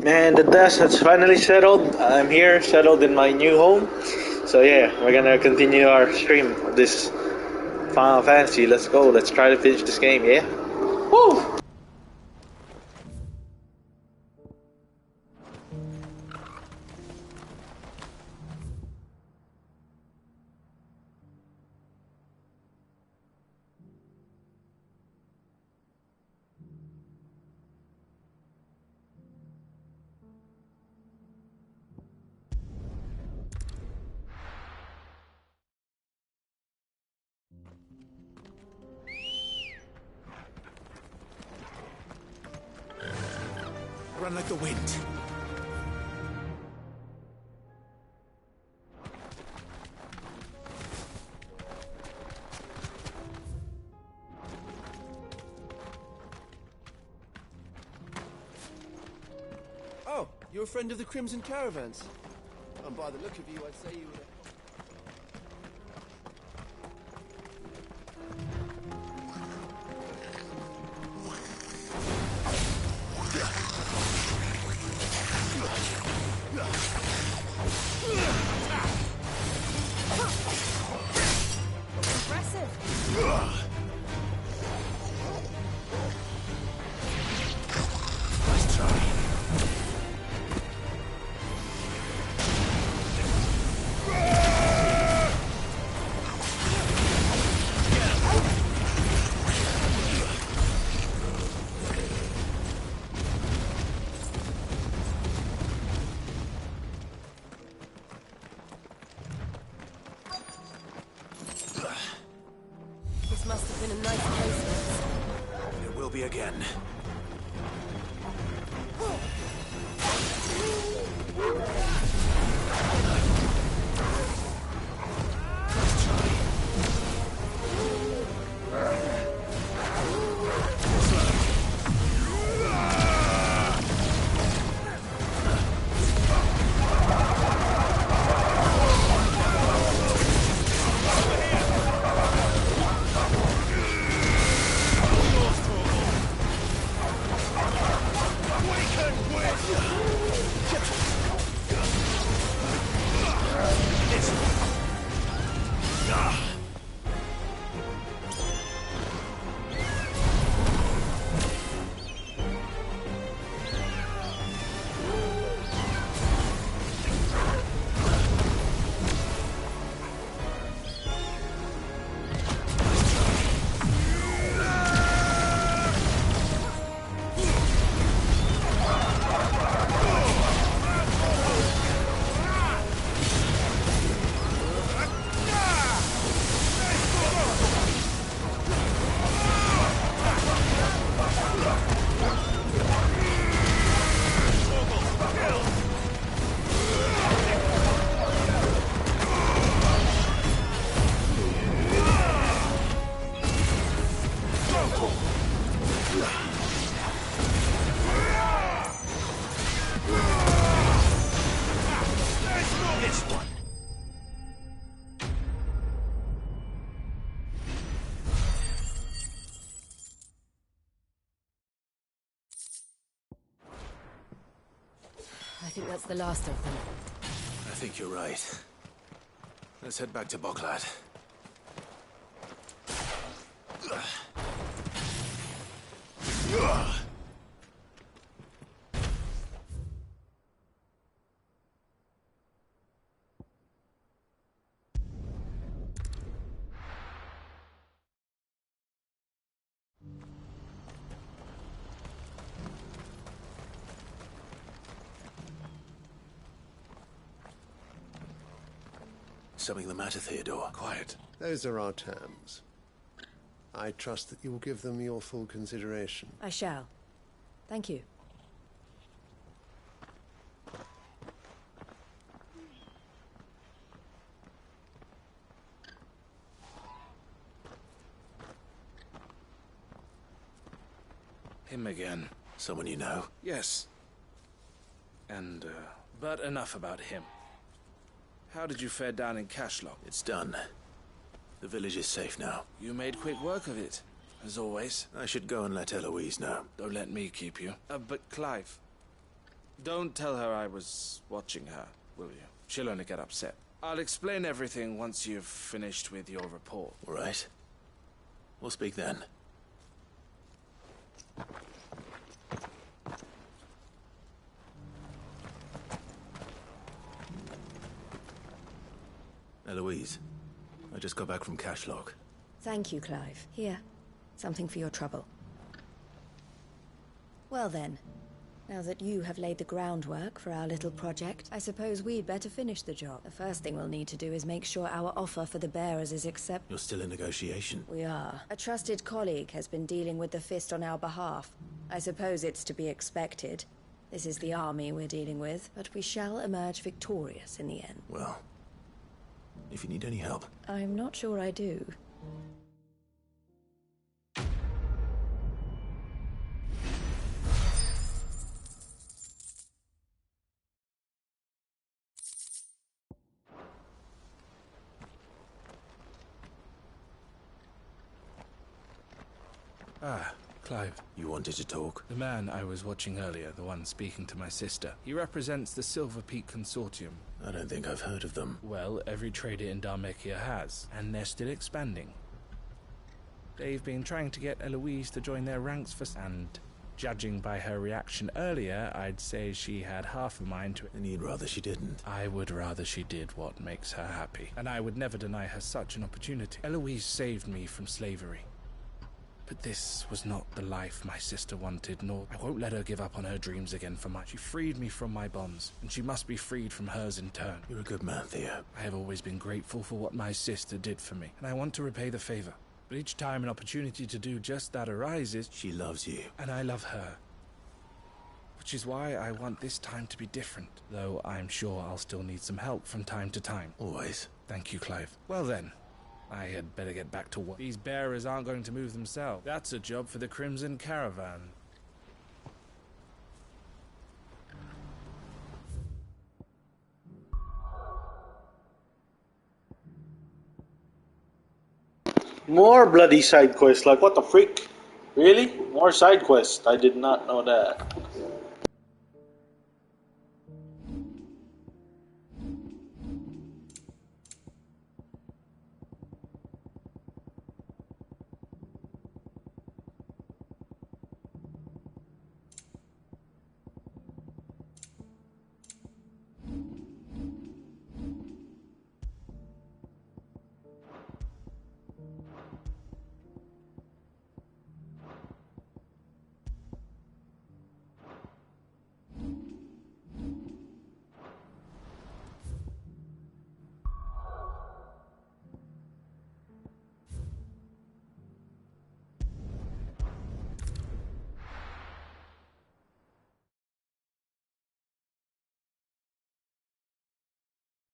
Man, the dust has finally settled. I'm here, settled in my new home. So yeah, we're gonna continue our stream of this Final Fantasy. Let's go. Let's try to finish this game, yeah? Woo! Run like the wind. Oh, you're a friend of the Crimson Caravans. And by the look of you, I'd say you were... Must have been a nice place. It will be again. I think that's the last of them. I think you're right. Let's head back to Boklad. Something the matter, Theodore? Quiet. Those are our terms. I trust that you will give them your full consideration. I shall. Thank you. Him again. Someone you know? Yes. But enough about him. How did you fare down in Cashlock? It's done. The village is safe now. You made quick work of it, as always. I should go and let Eloise know. Don't let me keep you. But Clive, Don't tell her I was watching her, will you? She'll only get upset. I'll explain everything once you've finished with your report. All right. We'll speak then. Eloise, I just got back from cash log. Thank you, Clive. Here, something for your trouble. Well then, now that you have laid the groundwork for our little project, I suppose we'd better finish the job. The first thing we'll need to do is make sure our offer for the bearers is accepted. You're still in negotiation? We are. A trusted colleague has been dealing with the Fist on our behalf. I suppose it's to be expected. This is the army we're dealing with, but we shall emerge victorious in the end. Well, if you need any help. I'm not sure I do. Ah, Clive. You wanted to talk? The man I was watching earlier, the one speaking to my sister. He represents the Silver Peak Consortium. I don't think I've heard of them. Well, every trader in Dharmekia has, and they're still expanding. They've been trying to get Eloise to join their ranks and judging by her reaction earlier, I'd say she had half a mind to... And you'd rather she didn't? I would rather she did what makes her happy, and I would never deny her such an opportunity. Eloise saved me from slavery. But this was not the life my sister wanted, nor I won't let her give up on her dreams again for much. She freed me from my bonds, and she must be freed from hers in turn. You're a good man, Theo. I have always been grateful for what my sister did for me, and I want to repay the favor. But each time an opportunity to do just that arises... She loves you. And I love her. Which is why I want this time to be different, though I'm sure I'll still need some help from time to time. Always. Thank you, Clive. Well then. I had better get back to work. These bearers aren't going to move themselves. That's a job for the Crimson Caravan. More bloody side quests, like what the freak? Really? More side quests? I did not know that.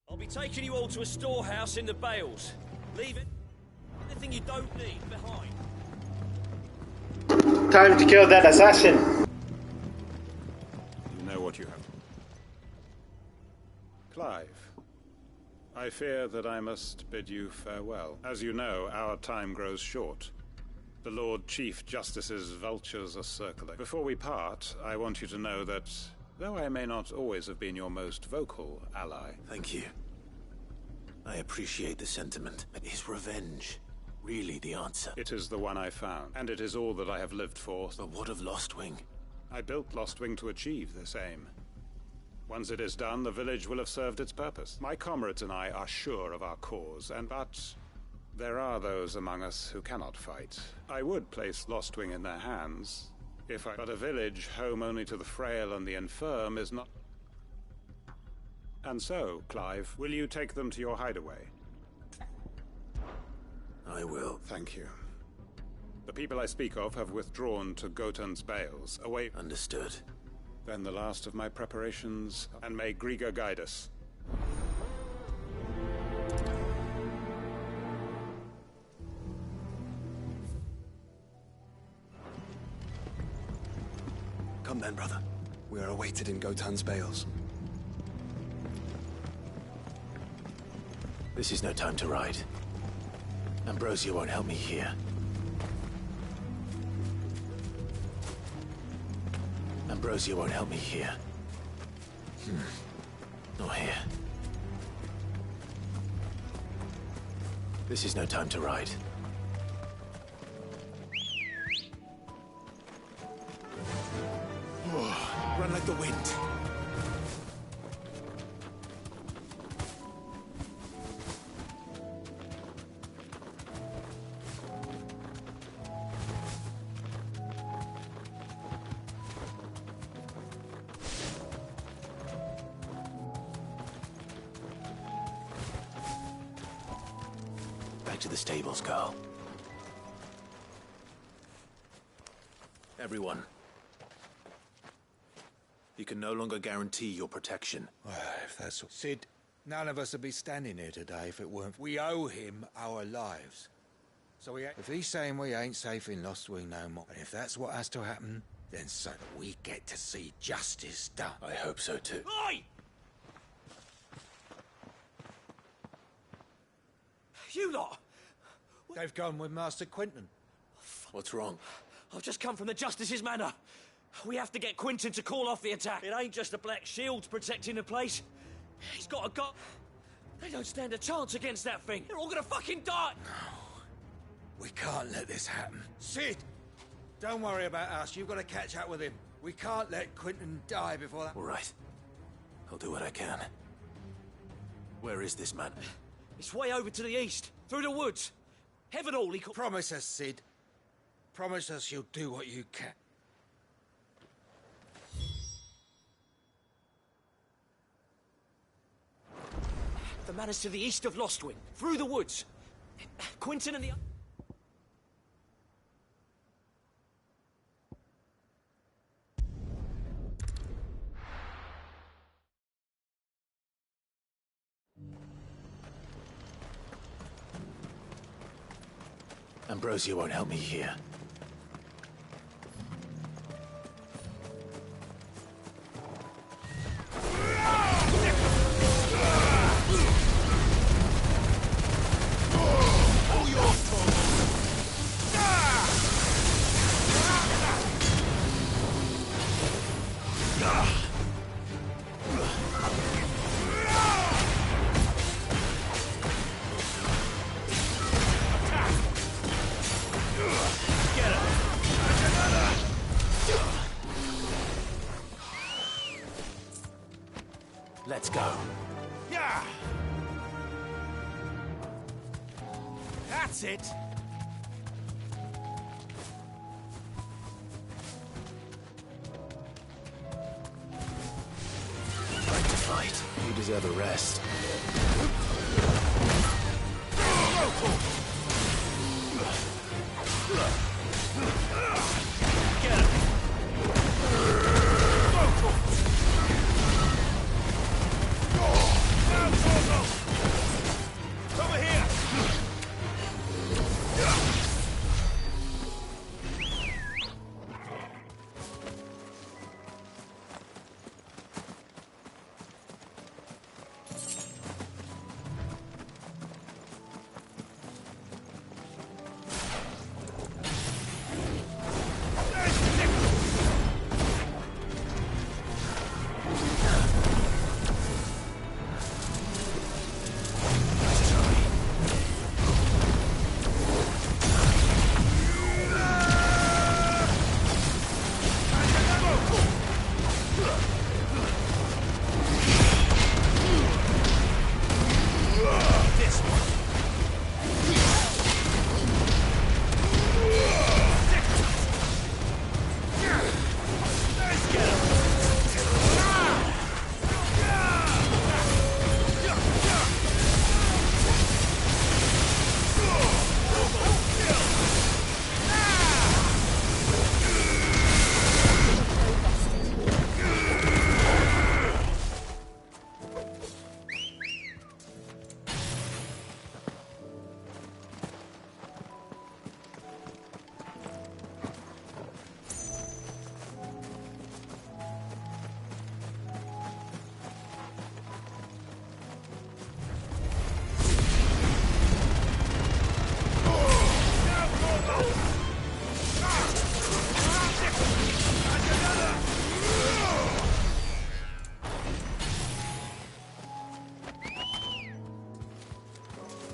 I'll be taking you all to a storehouse in the Bales. Leave it. Anything you don't need behind. Time to kill that assassin. You know what you have. Clive, I fear that I must bid you farewell. As you know, our time grows short. The Lord Chief Justice's vultures are circling. Before we part, I want you to know that, though I may not always have been your most vocal ally... Thank you. I appreciate the sentiment, but is revenge really the answer? It is the one I found, and it is all that I have lived for. But what of Lostwing? I built Lostwing to achieve this aim. Once it is done, the village will have served its purpose. My comrades and I are sure of our cause, but there are those among us who cannot fight. I would place Lostwing in their hands, but a village home only to the frail and the infirm is not... And so, Clive, will you take them to your hideaway? I will. Thank you. The people I speak of have withdrawn to Gotan's Bales, away... Understood. Then the last of my preparations, and may Griga guide us. Come then, brother. We are awaited in Gotan's Bales. This is no time to ride. Ambrosia won't help me here. Ambrosia won't help me here. Not here. This is no time to ride. Run like the wind. Back to the stables, Carl. Everyone. You can no longer guarantee your protection. Well, if that's what... Sid, none of us would be standing here today if it weren't... We owe him our lives. So if he's saying we ain't safe in Lost Wing no more, and if that's what has to happen, then so that we get to see justice done. I hope so too. Oi! You lot! They've gone with Master Quentin. What's wrong? I've just come from the Justice's manor. We have to get Quentin to call off the attack. It ain't just the Black Shields protecting the place. He's got a gun. They don't stand a chance against that thing. They're all gonna fucking die. We can't let this happen. Sid! Don't worry about us. You've got to catch up with him. We can't let Quentin die before that... All right. I'll do what I can. Where is this man? It's way over to the east, through the woods. Heaven all he called. Promise us, Sid. Promise us you'll do what you can. The manor's to the east of Lostwing, through the woods. Quentin and the... Ambrosia won't help me here. Let's go. Yeah! That's it! Time to fight. You deserve a rest. Get him! Over here!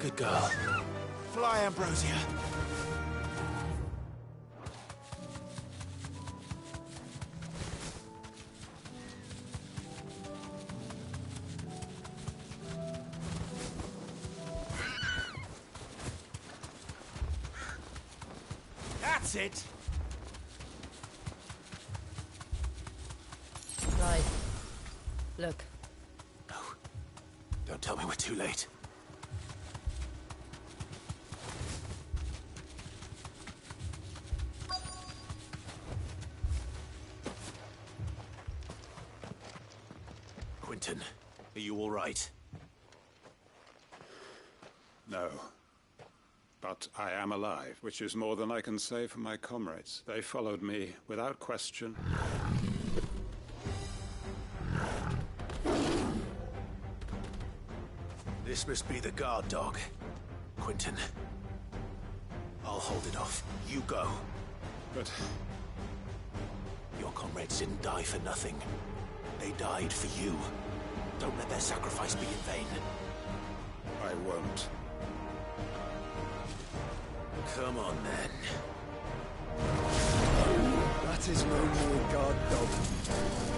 Good girl. Fly, Ambrosia. That's it! Right. Look. No. Don't tell me we're too late. Quentin, are you all right? No. But I am alive, which is more than I can say for my comrades. They followed me without question. This must be the guard dog. Quentin. I'll hold it off. You go. But Your comrades didn't die for nothing. They died for you. Don't let their sacrifice be in vain. I won't. Come on, then. That is no more guard dog.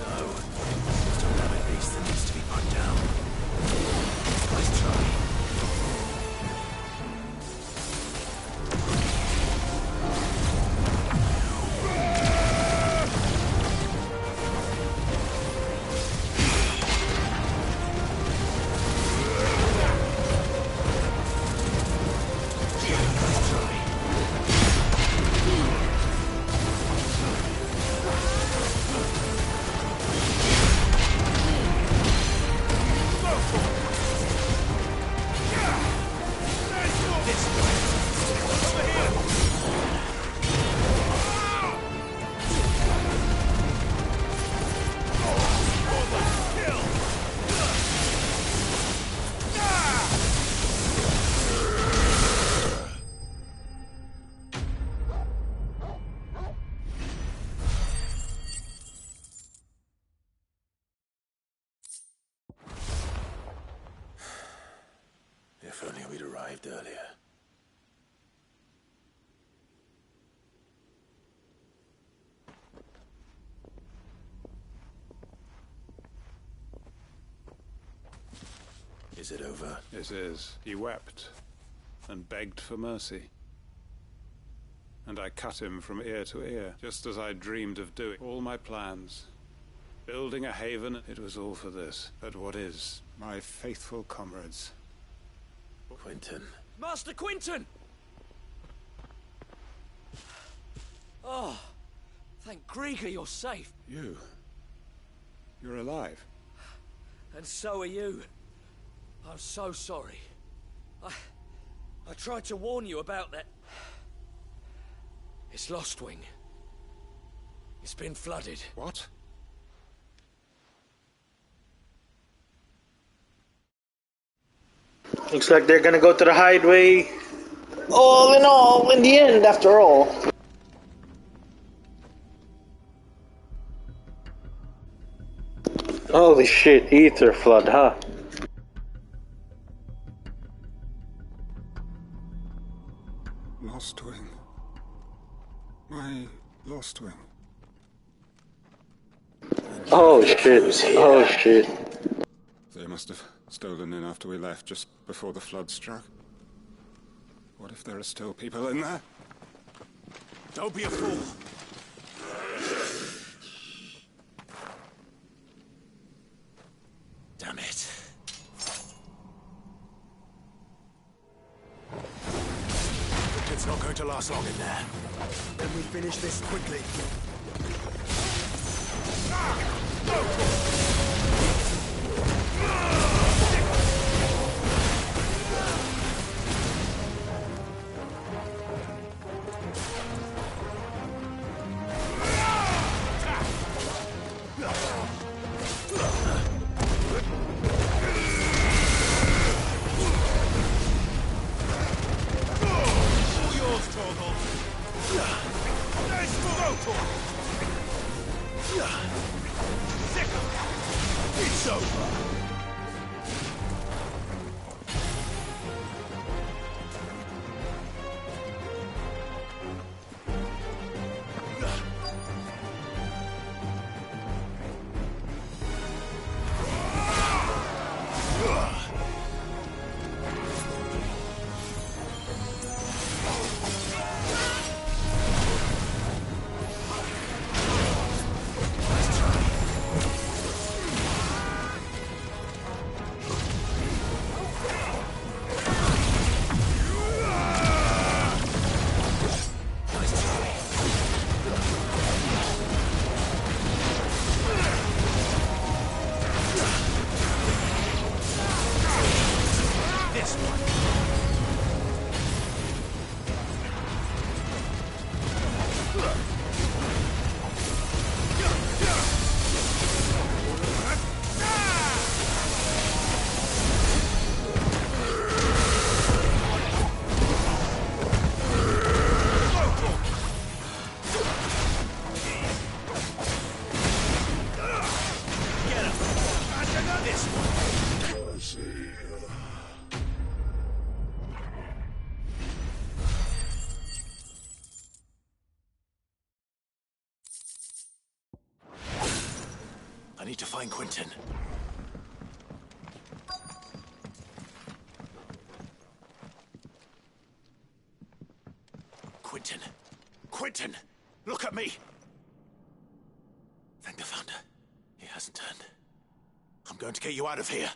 No. Just a rabbit beast that needs to be put down. Nice try. If only we'd arrived earlier. Is it over? It is. He wept and begged for mercy. And I cut him from ear to ear, just as I dreamed of doing. All my plans, building a haven, it was all for this. But what is? My faithful comrades. Quentin. Master Quentin! Oh, thank Grieger you're safe. You're alive. And so are you. I'm so sorry. I tried to warn you about that. It's Lostwing. It's been flooded. What? Looks like they're gonna go to the hideaway. All in all, in the end, after all. Holy shit, ether flood, huh? Lostwing. My Lostwing. Oh shit, oh shit. They must have stolen in after we left, just before the flood struck. What if there are still people in there? Don't be a fool. Damn it. It's not going to last long in there. Can we finish this quickly? I see. I need to find Quentin. Quentin! Quentin! Look at me! Thank the Founder. He hasn't turned. I'm going to get you out of here.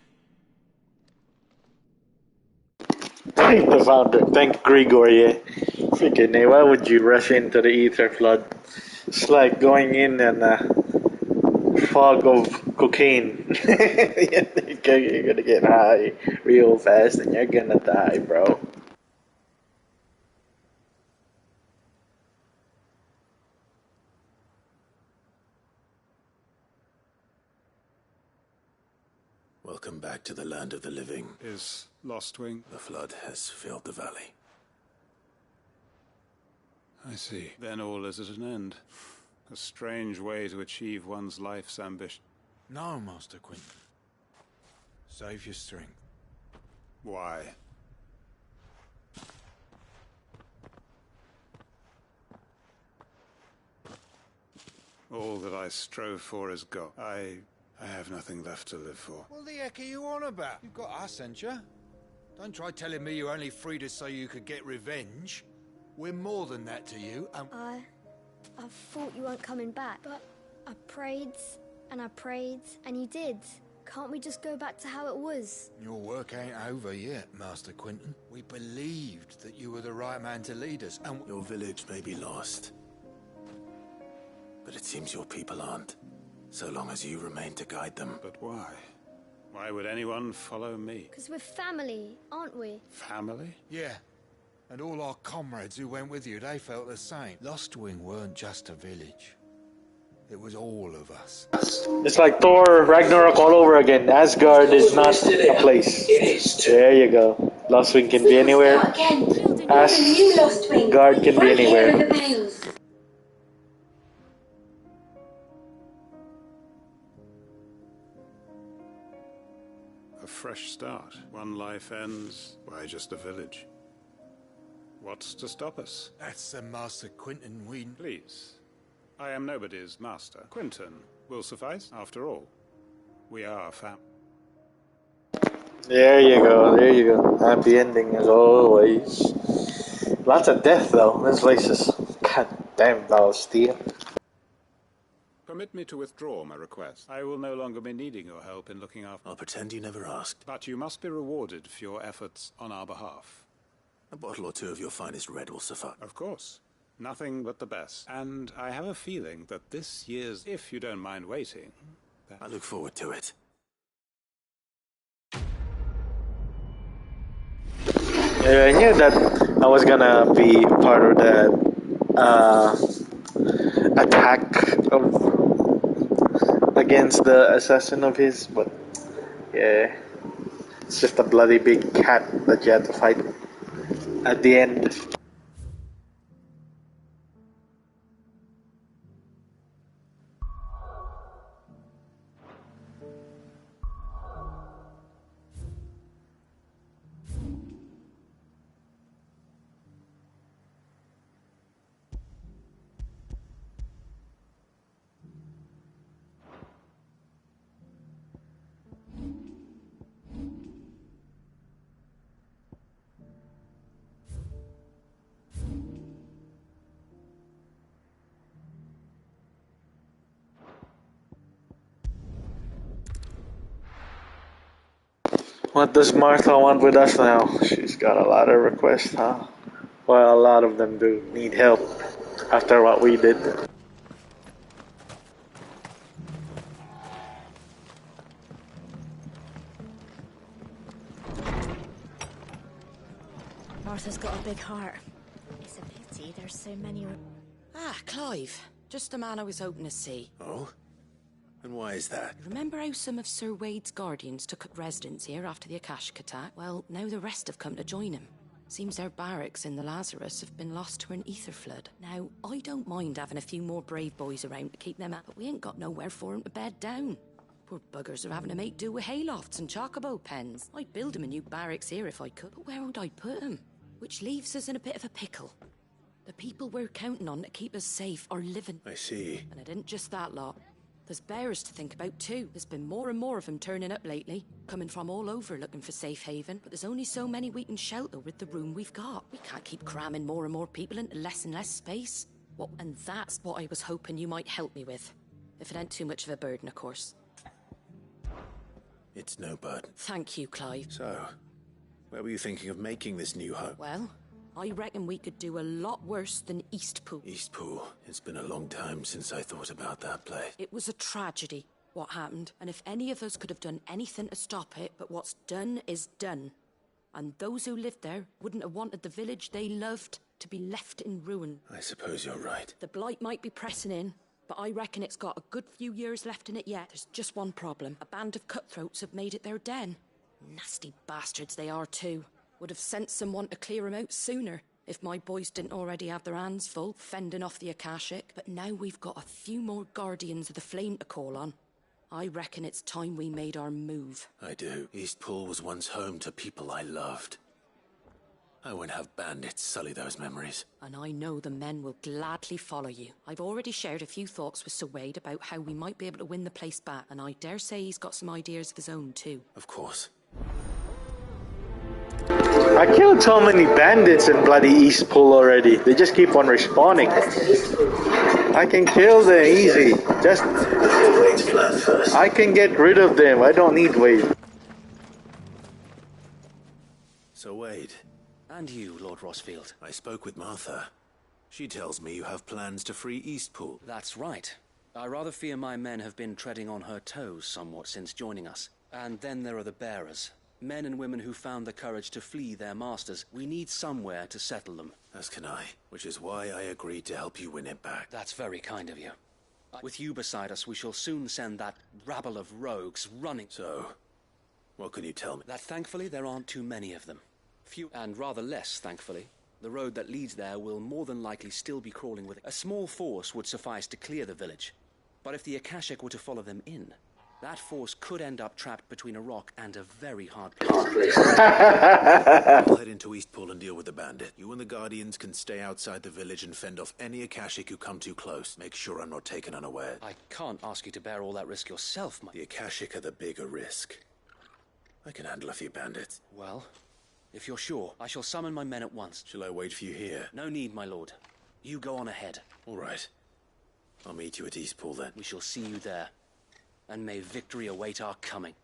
Thank the Founder. Thank Grigor, yeah. Freaking A, why would you rush into the ether flood? It's like going in and fog of cocaine. You're gonna get high real fast and you're gonna die, bro. Welcome back to the land of the living. Is Lostwing? The flood has filled the valley. I see. Then all is at an end. A strange way to achieve one's life's ambition. No, Master Quentin. Save your strength. Why? All that I strove for is gone. I have nothing left to live for. What the heck are you on about? You've got us, ain't you? Don't try telling me you only freed us so you could get revenge. We're more than that to you, and... I thought you weren't coming back, but I prayed, and you did. Can't we just go back to how it was? Your work ain't over yet, Master Quentin. We believed that you were the right man to lead us, and... Your village may be lost, but it seems your people aren't, so long as you remain to guide them. But why? Why would anyone follow me? Because we're family, aren't we? Family? Yeah. And all our comrades who went with you, they felt the same. Lostwing weren't just a village. It was all of us. It's like Thor Ragnarok all over again. Asgard is not a place. There you go. Lostwing can be anywhere. Asgard can be anywhere. A fresh start. One life ends. Why just a village? What's to stop us? That's the Master Quentin we... Please. I am nobody's master. Quentin will suffice, after all. We are fam. There you go, there you go. Happy ending as always. Lots of death though, this place is... God damn, that was steel. Permit me to withdraw my request. I will no longer be needing your help in looking after... I'll pretend you never asked. But you must be rewarded for your efforts on our behalf. A bottle or two of your finest red will suffice. Of course. Nothing but the best. And I have a feeling that this year's, if you don't mind waiting... I look forward to it. Yeah, I knew that I was gonna be part of that attack against the assassin of his, but yeah, it's just a bloody big cat that you had to fight at the end. What does Martha want with us now? She's got a lot of requests, huh? Well, a lot of them do need help after what we did. Martha's got a big heart. It's a pity there's so many... Ah, Clive. Just the man I was hoping to see. Oh? And why is that? Remember how some of Sir Wade's guardians took up residence here after the Akashic attack? Well, now the rest have come to join him. Seems their barracks in the Lazarus have been lost to an ether flood. Now, I don't mind having a few more brave boys around to keep them out, but we ain't got nowhere for them to bed down. Poor buggers are having to make do with haylofts and chocobo pens. I'd build them a new barracks here if I could, but where would I put them? Which leaves us in a bit of a pickle. The people we're counting on to keep us safe are living. I see. And it isn't just that lot. There's bears to think about too. There's been more and more of them turning up lately, coming from all over looking for safe haven. But there's only so many we can shelter with the room we've got. We can't keep cramming more and more people into less and less space. Well, and that's what I was hoping you might help me with. If it ain't too much of a burden, of course. It's no burden. Thank you, Clive. So, where were you thinking of making this new home? Well, I reckon we could do a lot worse than Eastpool. Eastpool. It's been a long time since I thought about that place. It was a tragedy, what happened. And if any of us could have done anything to stop it, but what's done is done. And those who lived there wouldn't have wanted the village they loved to be left in ruin. I suppose you're right. The blight might be pressing in, but I reckon it's got a good few years left in it yet. There's just one problem. A band of cutthroats have made it their den. Nasty bastards they are too. Would have sent someone to clear them out sooner, if my boys didn't already have their hands full, fending off the Akashic. But now we've got a few more Guardians of the Flame to call on. I reckon it's time we made our move. I do. Eastpool was once home to people I loved. I won't have bandits sully those memories. And I know the men will gladly follow you. I've already shared a few thoughts with Sir Wade about how we might be able to win the place back, and I dare say he's got some ideas of his own too. Of course. I killed so many bandits in bloody Eastpool already. They just keep on respawning. I can kill them easy. Just I can get rid of them. I don't need Wade. So Wade. And you, Lord Rossfield. I spoke with Martha. She tells me you have plans to free Eastpool. That's right. I rather fear my men have been treading on her toes somewhat since joining us. And then there are the bearers. Men and women who found the courage to flee their masters. We need somewhere to settle them. As can I, which is why I agreed to help you win it back. That's very kind of you. With you beside us, we shall soon send that rabble of rogues running. So, what can you tell me? That thankfully there aren't too many of them. Few, and rather less, thankfully. The road that leads there will more than likely still be crawling with it. A small force would suffice to clear the village. But if the Akashic were to follow them in, that force could end up trapped between a rock and a very hard place. I'll head into Eastpool and deal with the bandit. You and the Guardians can stay outside the village and fend off any Akashic who come too close. Make sure I'm not taken unaware. I can't ask you to bear all that risk yourself, The Akashic are the bigger risk. I can handle a few bandits. Well, if you're sure, I shall summon my men at once. Shall I wait for you here? No need, my lord. You go on ahead. All right. I'll meet you at Eastpool then. We shall see you there. And may victory await our coming.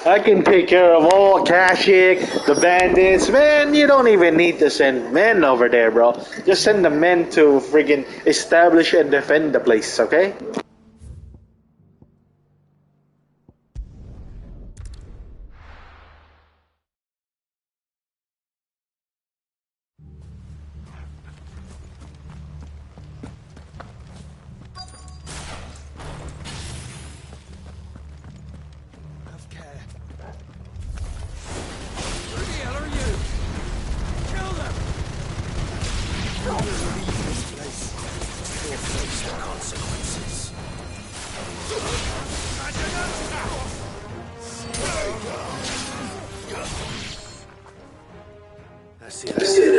I can take care of all Akashic, the bandits. Man, you don't even need to send men over there, bro. Just send the men to friggin' establish and defend the place, okay?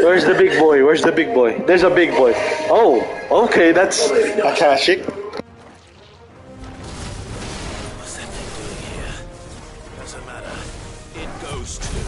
Where's the big boy? Where's the big boy? There's a big boy. Oh, okay, that's Akashic. What's that thing doing here? Doesn't matter. It goes too.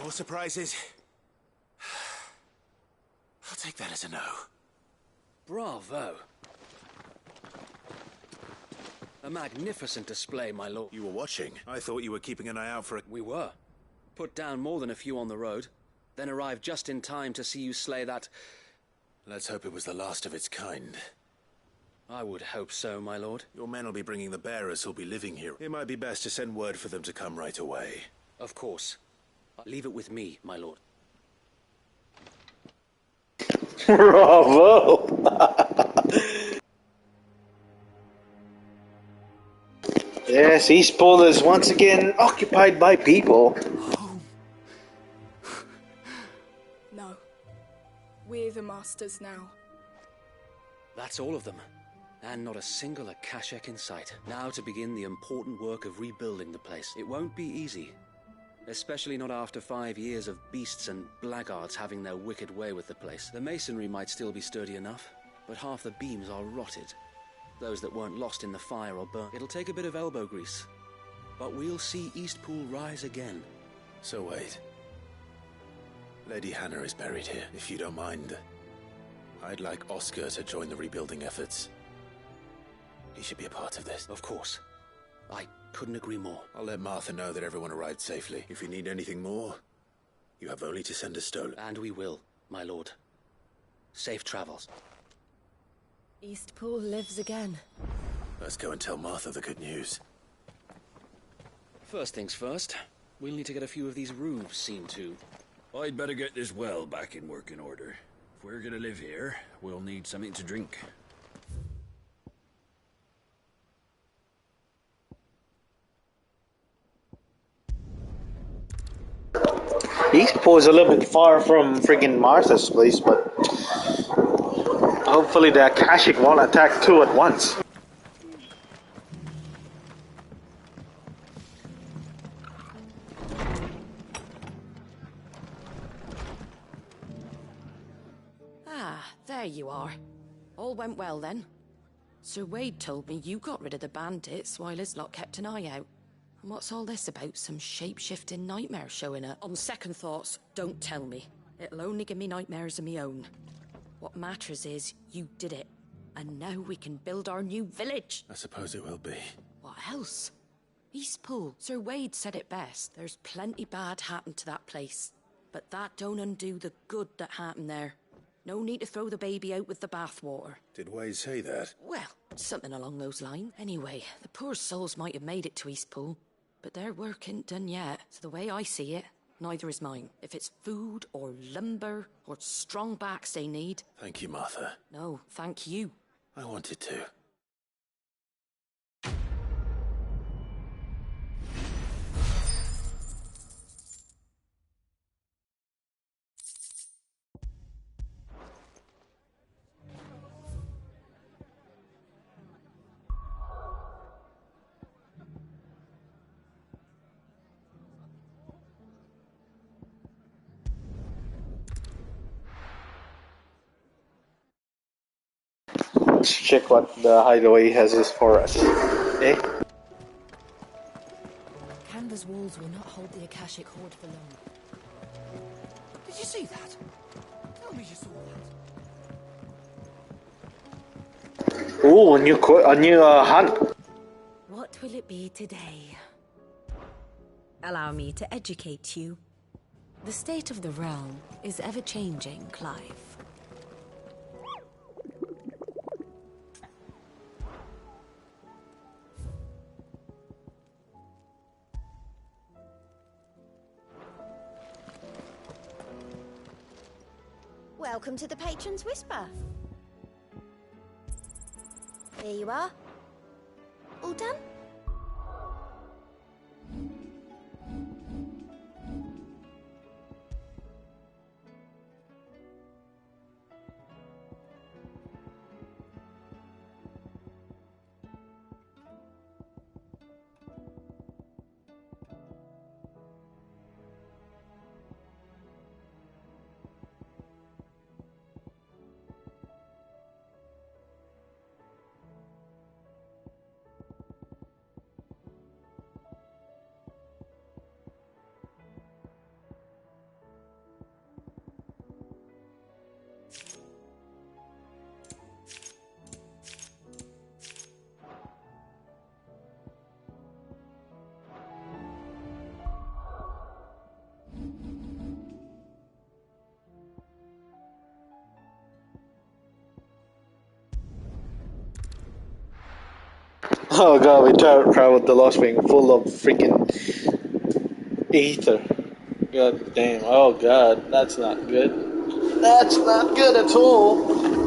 More surprises? I'll take that as a no. Bravo. A magnificent display, my lord. You were watching. I thought you were keeping an eye out for it. We were. Put down more than a few on the road, then arrived just in time to see you slay that... Let's hope it was the last of its kind. I would hope so, my lord. Your men will be bringing the bearers who'll be living here. It might be best to send word for them to come right away. Of course. Leave it with me, my lord. Bravo! Yes, Eastpool is once again occupied by people. No. We're the masters now. That's all of them. And not a single Akashic in sight. Now to begin the important work of rebuilding the place. It won't be easy. Especially not after 5 years of beasts and blackguards having their wicked way with the place. The masonry might still be sturdy enough, but half the beams are rotted. Those that weren't lost in the fire or burnt. It'll take a bit of elbow grease. But we'll see Eastpool rise again. So wait. Lady Hannah is buried here, if you don't mind. I'd like Oscar to join the rebuilding efforts. He should be a part of this. Of course. I couldn't agree more. I'll let Martha know that everyone arrived safely. If you need anything more, you have only to send a stolen. And we will, my lord. Safe travels. Eastpool lives again. Let's go and tell Martha the good news. First things first, we'll need to get a few of these roofs seen to. I'd better get this well back in working order. If we're gonna live here, we'll need something to drink. Eastpool is a little bit far from friggin' Martha's place, but hopefully the Akashic won't attack two at once. Ah, there you are. All went well then. Sir Wade told me you got rid of the bandits while his lot kept an eye out. And what's all this about some shape-shifting nightmare showing up? On second thoughts, don't tell me. It'll only give me nightmares of me own. What matters is you did it. And now we can build our new village. I suppose it will be. What else? Eastpool. Sir Wade said it best. There's plenty bad happened to that place. But that don't undo the good that happened there. No need to throw the baby out with the bathwater. Did Wade say that? Well, something along those lines. Anyway, the poor souls might have made it to Eastpool, but their work ain't done yet. So the way I see it, neither is mine. If it's food or lumber or strong backs they need... Thank you, Martha. No, thank you. I wanted to. Let's check what the hideaway has for us. Eh? Canva's walls will not hold the Akashic horde for long. Did you see that? Tell me you saw that. Ooh, a new hunt. What will it be today? Allow me to educate you. The state of the realm is ever-changing, Clive. Welcome to the Patron's Whisper. Here you are. All done? Oh god, we traveled the Lost Wing full of freaking ether. God damn. Oh god, that's not good. That's not good at all.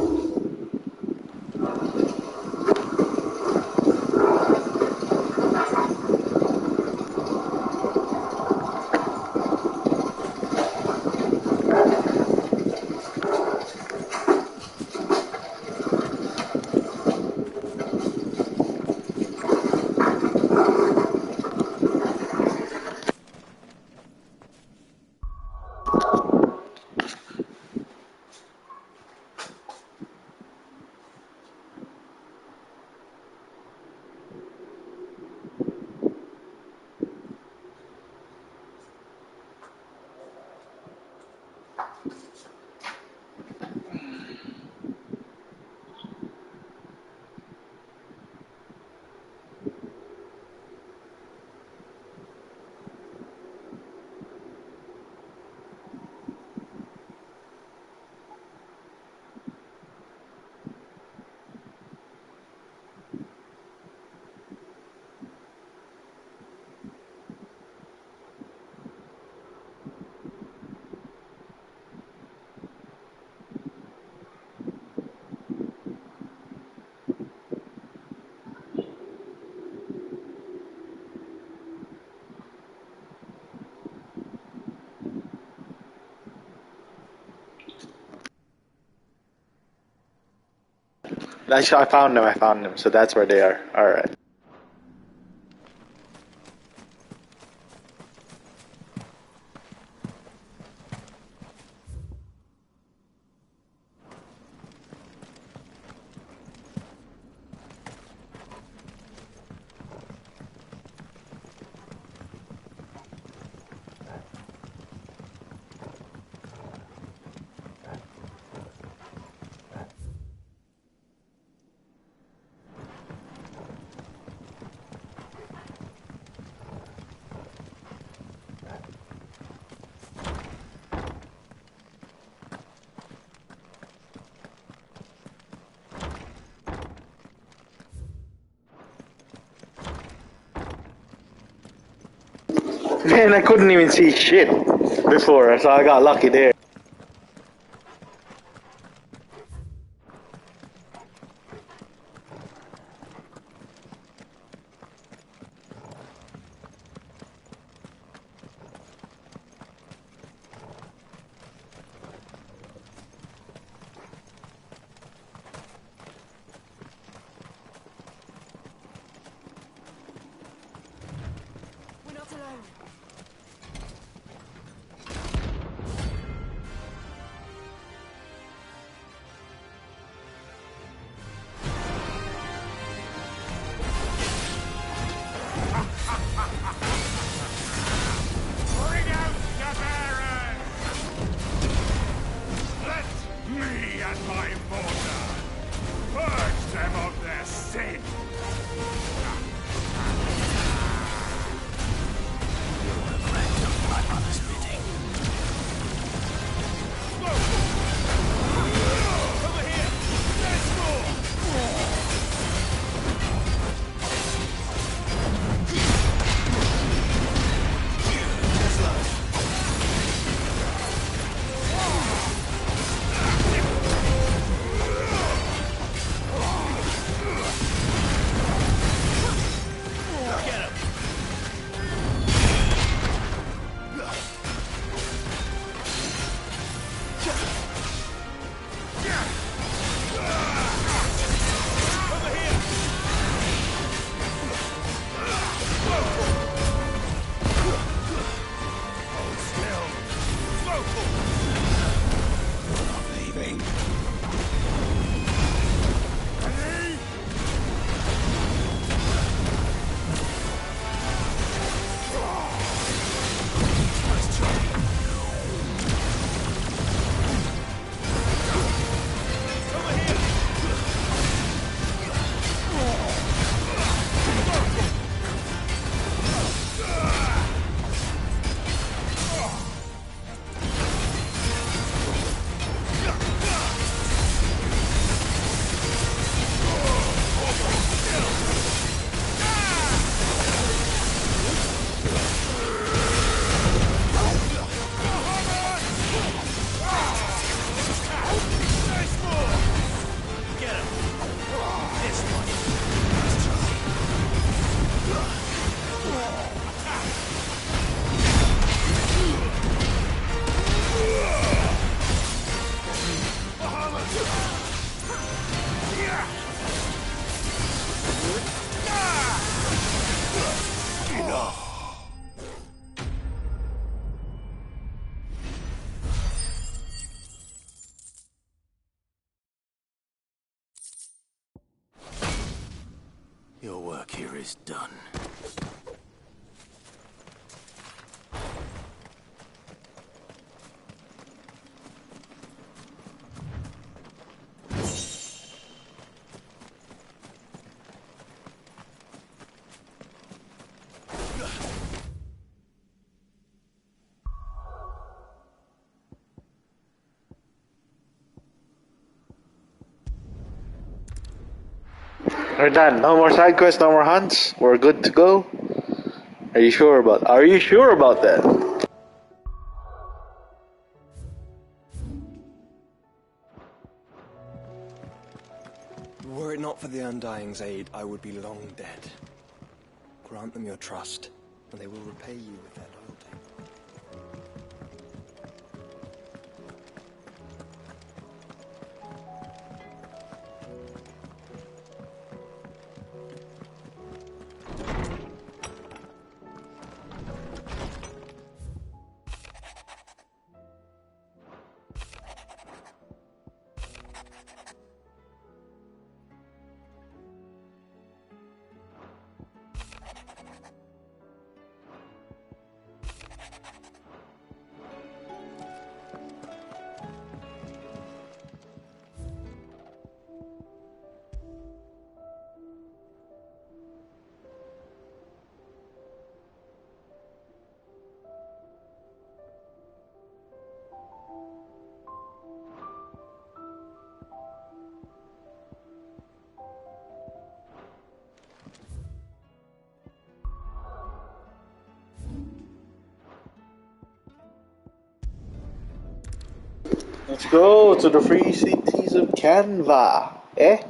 Actually, I found them, so that's where they are. Alright. Man, I couldn't even see shit before, so I got lucky there. We're not alone. Bring out the Baron! Let me and my mortar purge them of their sin! Your work here is done. We're done. No more side quests, no more hunts. We're good to go. Are you sure about that? Were it not for the Undying's aid, I would be long dead. Grant them your trust, and they will repay you with their loyalty. Let's go to the free cities of Canva. Eh?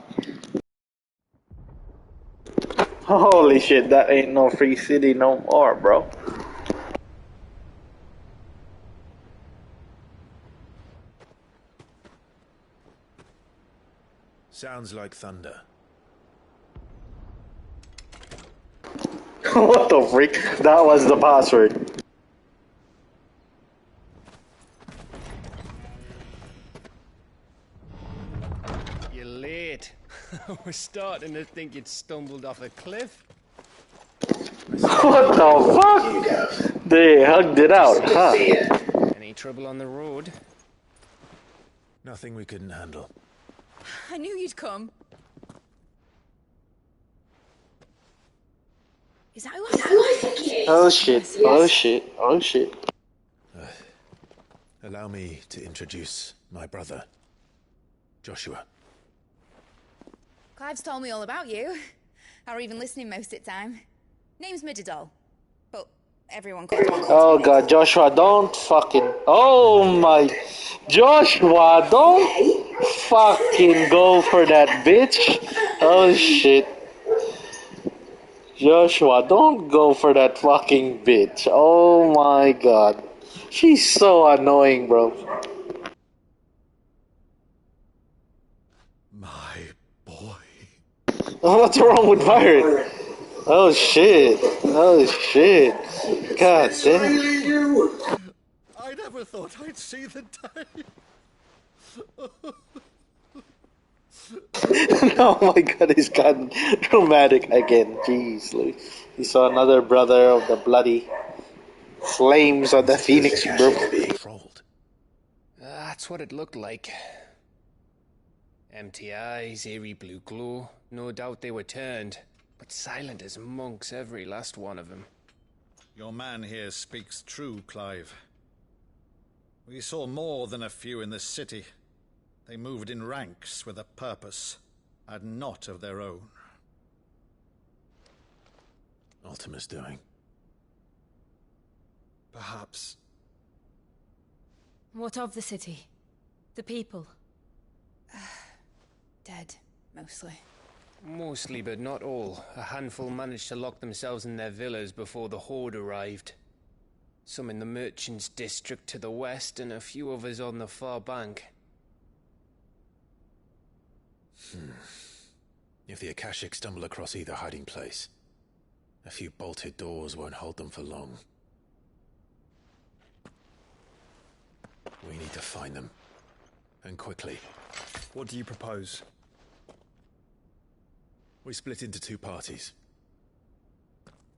Holy shit, that ain't no free city no more, bro. Sounds like thunder. What the freak? That was the password. You're late. We're starting to think you'd stumbled off a cliff. What the fuck? They hugged it out, huh? Any trouble on the road? Nothing we couldn't handle. I knew you'd come. Is that who I think he is? Oh shit, oh shit, oh shit. Allow me to introduce my brother, Joshua. Clive's told me all about you. Or even listening most of the time. Name's Mididol. But everyone calls me. Oh god, Joshua, don't fucking... Oh my... Joshua, don't fucking go for that bitch. Oh shit. Joshua, don't go for that fucking bitch. Oh my god. She's so annoying, bro. My boy. Oh, what's wrong with Pirate? Oh shit. Oh shit. God damn. Really you? I never thought I'd see the day. Oh my god, he's gotten dramatic again. Jeez, Louis. He saw another brother of the bloody flames of the Phoenix, bro. That's what it looked like. Empty eyes, eerie blue glow. No doubt they were turned, but silent as monks, every last one of them. Your man here speaks true, Clive. We saw more than a few in this city. They moved in ranks with a purpose, and not of their own. Ultima's doing. Perhaps. What of the city? The people? Dead, mostly. Mostly, but not all. A handful managed to lock themselves in their villas before the Horde arrived. Some in the merchants' district to the west, and a few others on the far bank. If the Akashic stumble across either hiding place, a few bolted doors won't hold them for long. We need to find them. And quickly. What do you propose? We split into two parties.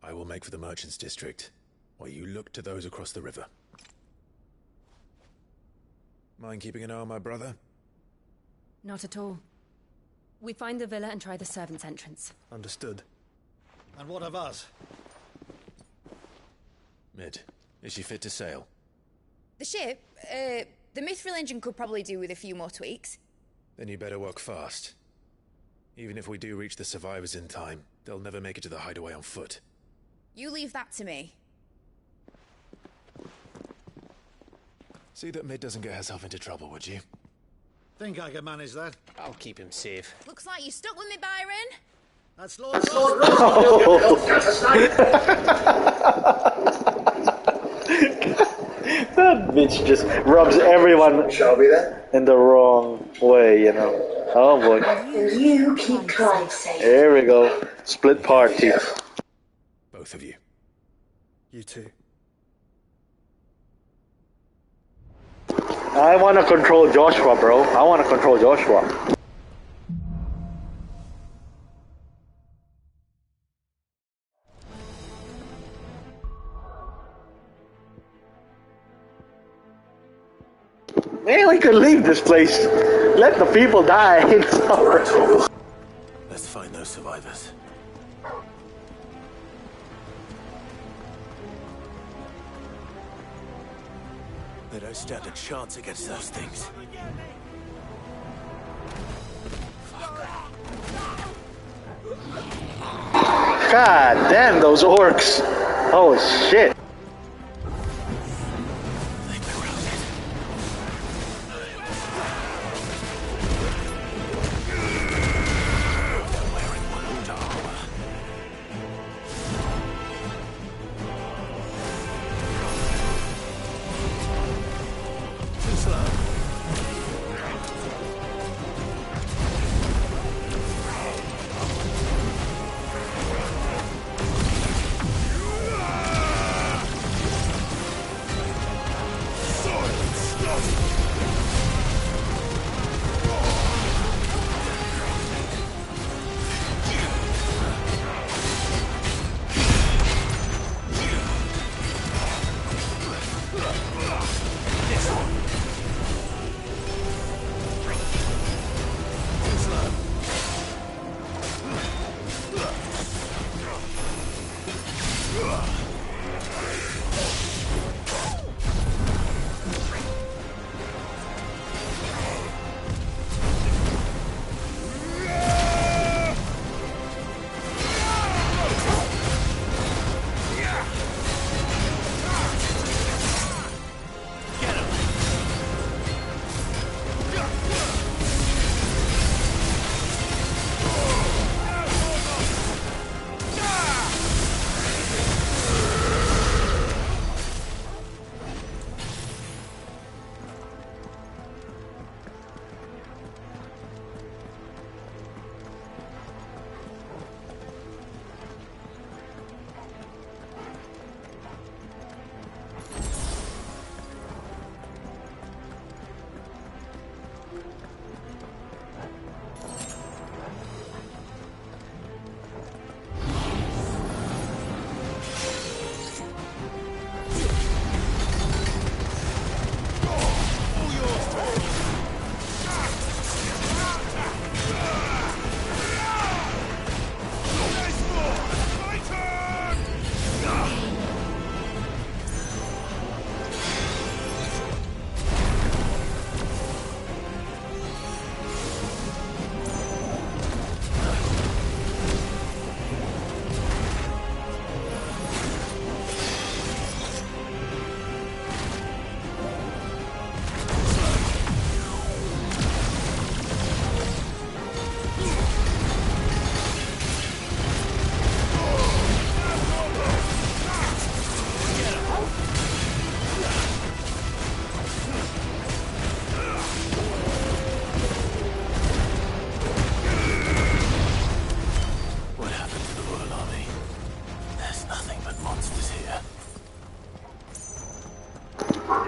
I will make for the merchants' district, while you look to those across the river. Mind keeping an eye on my brother? Not at all. We find the villa and try the servants' entrance. Understood. And what of us? Mid, is she fit to sail? The ship, the mithril engine could probably do with a few more tweaks. Then you better work fast. Even if we do reach the survivors in time, they'll never make it to the hideaway on foot. You leave that to me. See that Mid doesn't get herself into trouble, would you? Think I can manage that? I'll keep him safe. Looks like you stuck with me, Byron. That's Lord That bitch just rubs everyone in the wrong way, you know. Oh boy. And you keep Clive safe. Here we go. Split party. Both of you. You too. I want to control Joshua, bro. I want to control Joshua. Man, we could leave this place. Let the people die. Let's find those survivors. They don't stand a chance against those things. God damn, those orcs. Oh shit.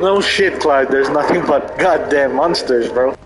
No shit, Clyde, there's nothing but goddamn monsters, bro.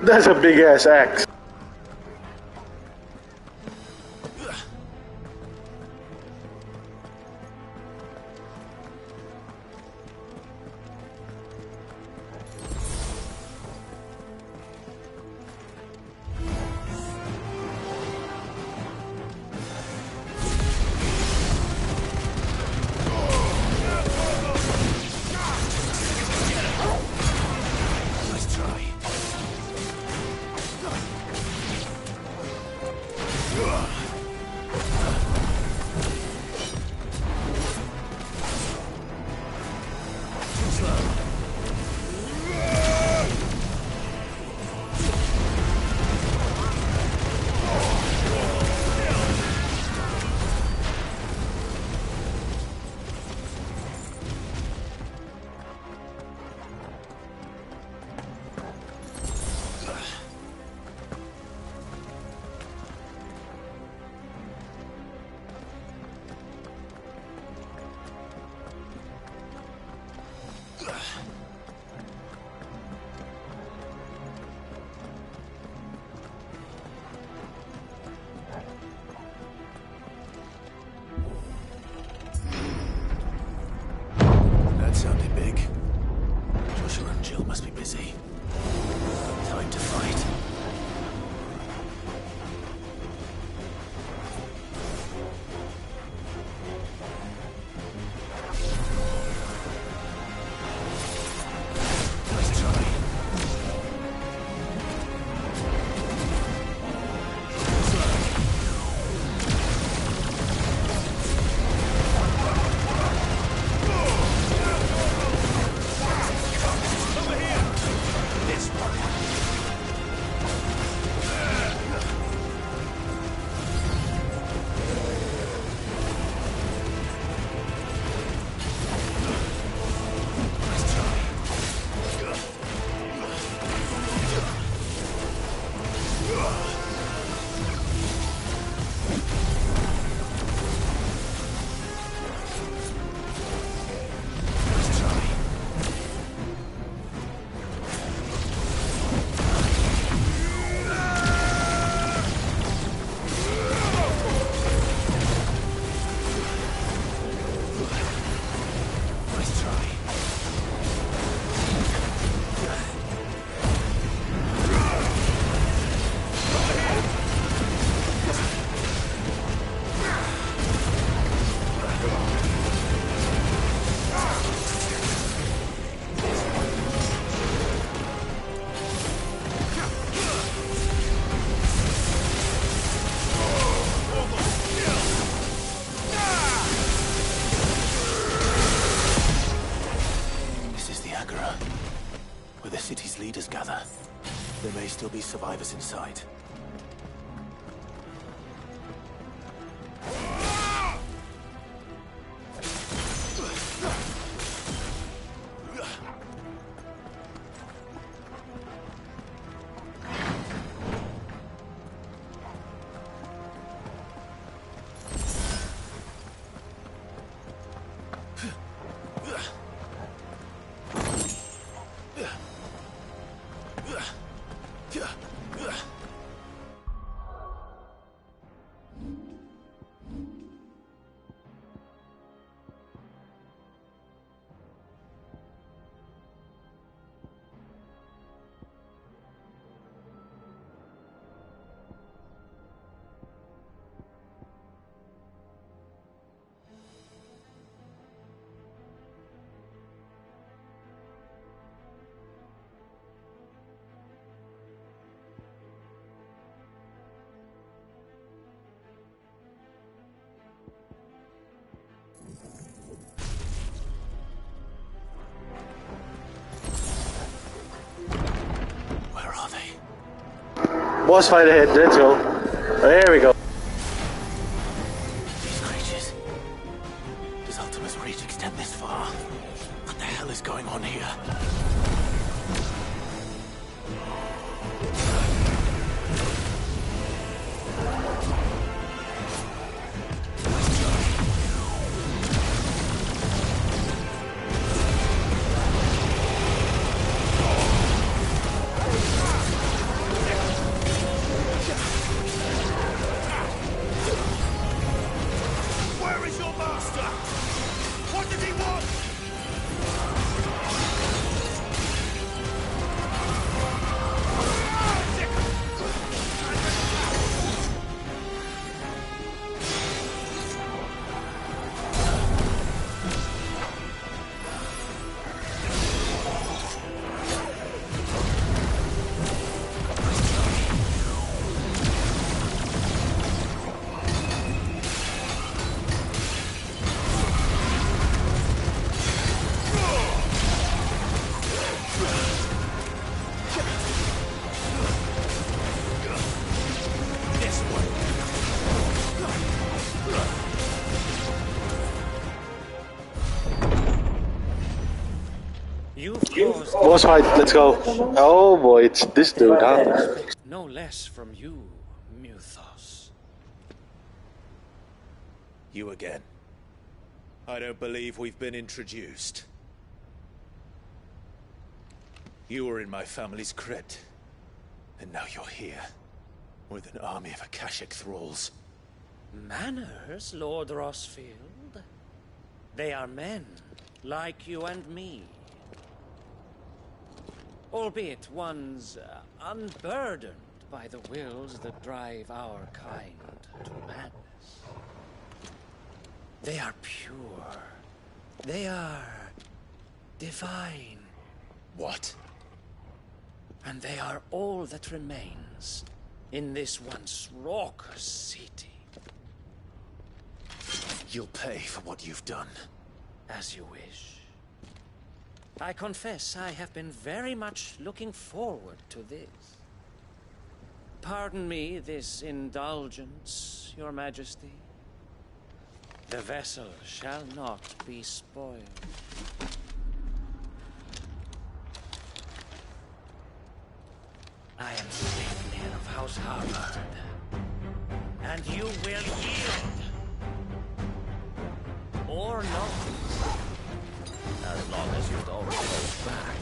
That's a big ass axe. That sounded big. Joshua and Jill must be busy. Time to fight. Where the city's leaders gather. There may still be survivors inside. Boss fight ahead, let's go. There we go. These creatures. Does Ultima's reach extend this far? What the hell is going on here? Where is your master? What did he want? Boss fight, let's go. Oh boy, it's this dude, huh? No less from you, Muthos. You again. I don't believe we've been introduced. You were in my family's crypt, and now you're here, with an army of Akashic thralls. Manners, Lord Rossfield? They are men, like you and me. Albeit ones unburdened by the wills that drive our kind to madness. They are pure. They are divine. What? And they are all that remains in this once raucous city. You'll pay for what you've done. As you wish. I confess I have been very much looking forward to this. Pardon me this indulgence, Your Majesty. The vessel shall not be spoiled. I am Sleipnir of House Harvard, and you will yield. Or not. As long as you don't hold back.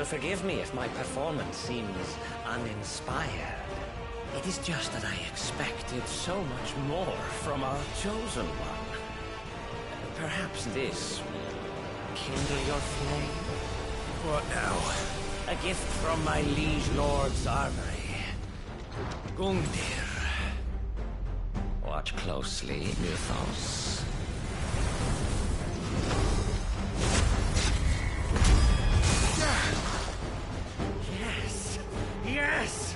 Forgive me if my performance seems uninspired. It is just that I expected so much more from our chosen one. Perhaps this will kindle your flame? What now? A gift from my liege lord's armory. Gungnir. Watch closely, Mythos. Yes! Yes!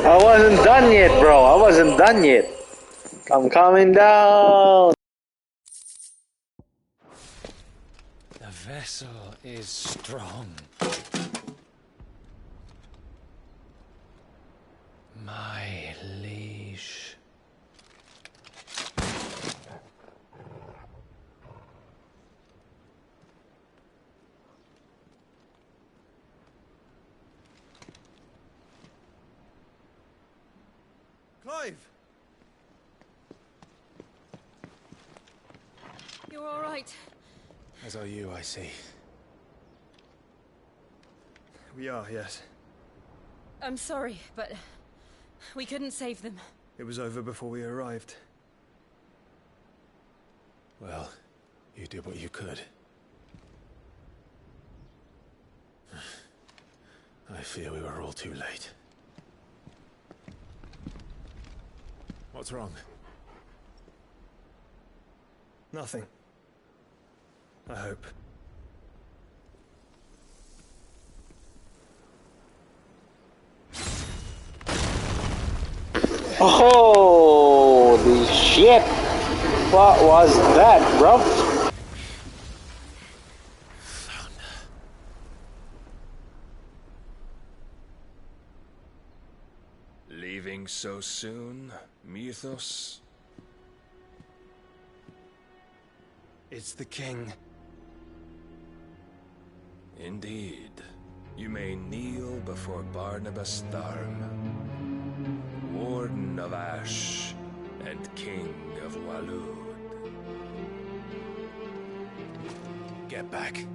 I wasn't done yet, bro. I wasn't done yet. I'm coming down. The vessel is strong. My liege. Clive! You're all right. As are you, I see. We are, yes. I'm sorry, but we couldn't save them. It was over before we arrived. Well, you did what you could. I fear we were all too late. What's wrong? Nothing. I hope. Holy shit! What was that, bro? Leaving so soon, Mythos? It's the king. Indeed. You may kneel before Barnabas Tharm, Warden of Ash and King of Walud. Get back.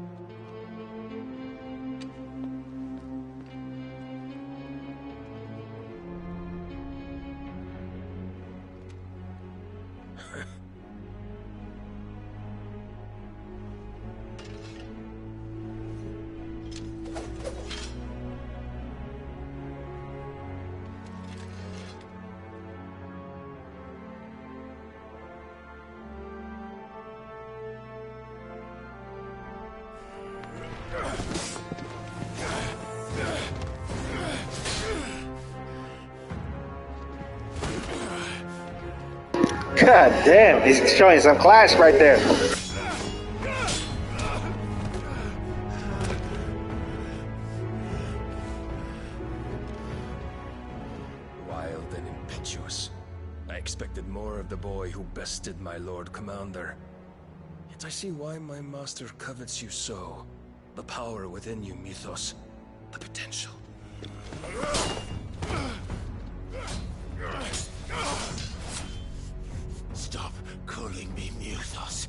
God damn, he's showing some class right there. Wild and impetuous. I expected more of the boy who bested my Lord Commander. Yet I see why my master covets you so. The power within you, Mythos. The potential. Stop calling me Mythos.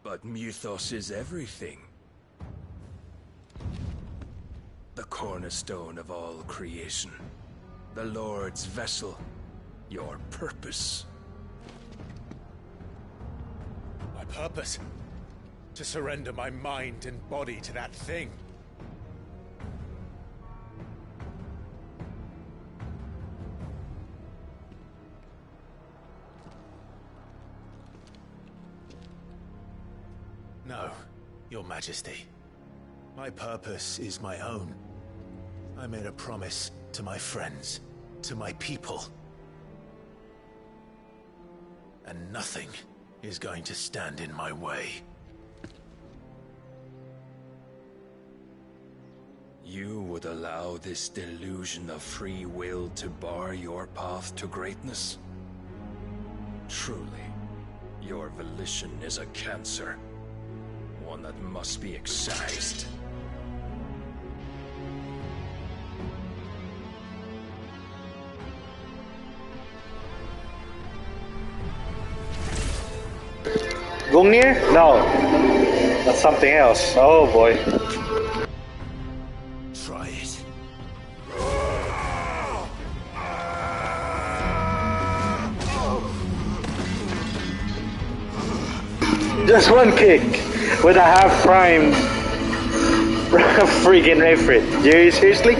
But Mythos is everything. The cornerstone of all creation. The Lord's vessel. Your purpose. My purpose? To surrender my mind and body to that thing. No, Your Majesty. My purpose is my own. I made a promise to my friends, to my people. And nothing is going to stand in my way. You would allow this delusion of free will to bar your path to greatness? Truly, your volition is a cancer. One that must be excised. Gungnir? No. That's something else. Oh boy. Try it. Just one kick with a half-primed freaking Ifrit. You seriously?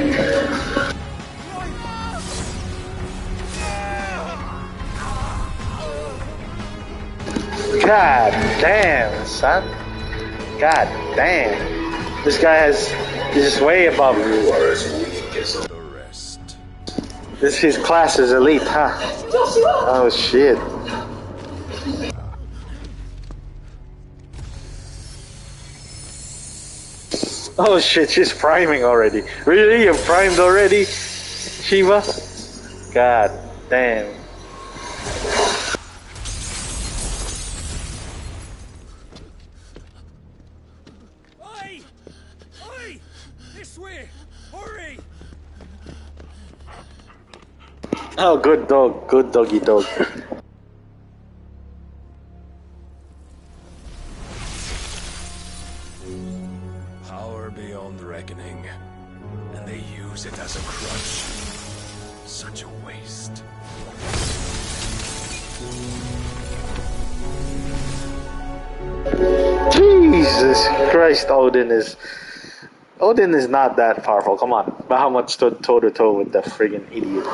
God damn, son. God damn. This guy is just way above The rest. His class is elite, huh? Oh shit. Oh shit, she's priming already. Really? You're primed already, Shiva? God damn. Oi! Oi! This way! Hurry! Oh, good dog. Good doggy dog. Power beyond reckoning. And they use it as a crutch. Such a waste. Jesus Christ, Odin is not that powerful. Come on. Bahamut stood toe to toe with the friggin' idiot.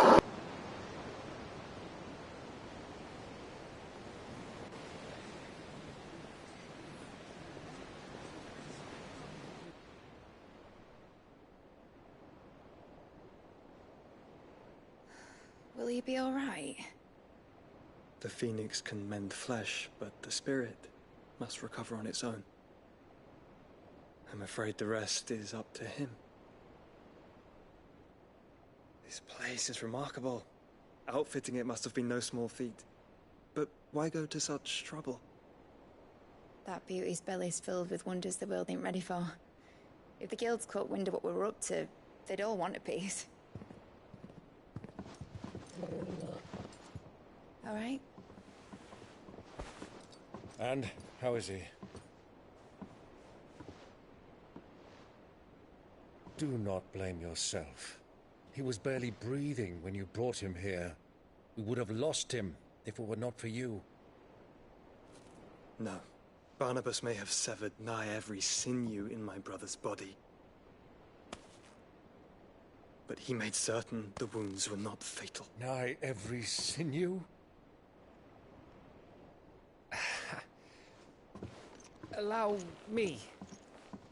Will he be alright? The phoenix can mend flesh, but the spirit must recover on its own. I'm afraid the rest is up to him. This place is remarkable. Outfitting it must have been no small feat. But why go to such trouble? That beauty's belly's filled with wonders the world ain't ready for. If the guilds caught wind of what we were up to, they'd all want a piece. All right? And how is he? Do not blame yourself. He was barely breathing when you brought him here. We would have lost him if it were not for you. No. Barnabas may have severed nigh every sinew in my brother's body. But he made certain the wounds were not fatal. Nigh every sinew? Allow me,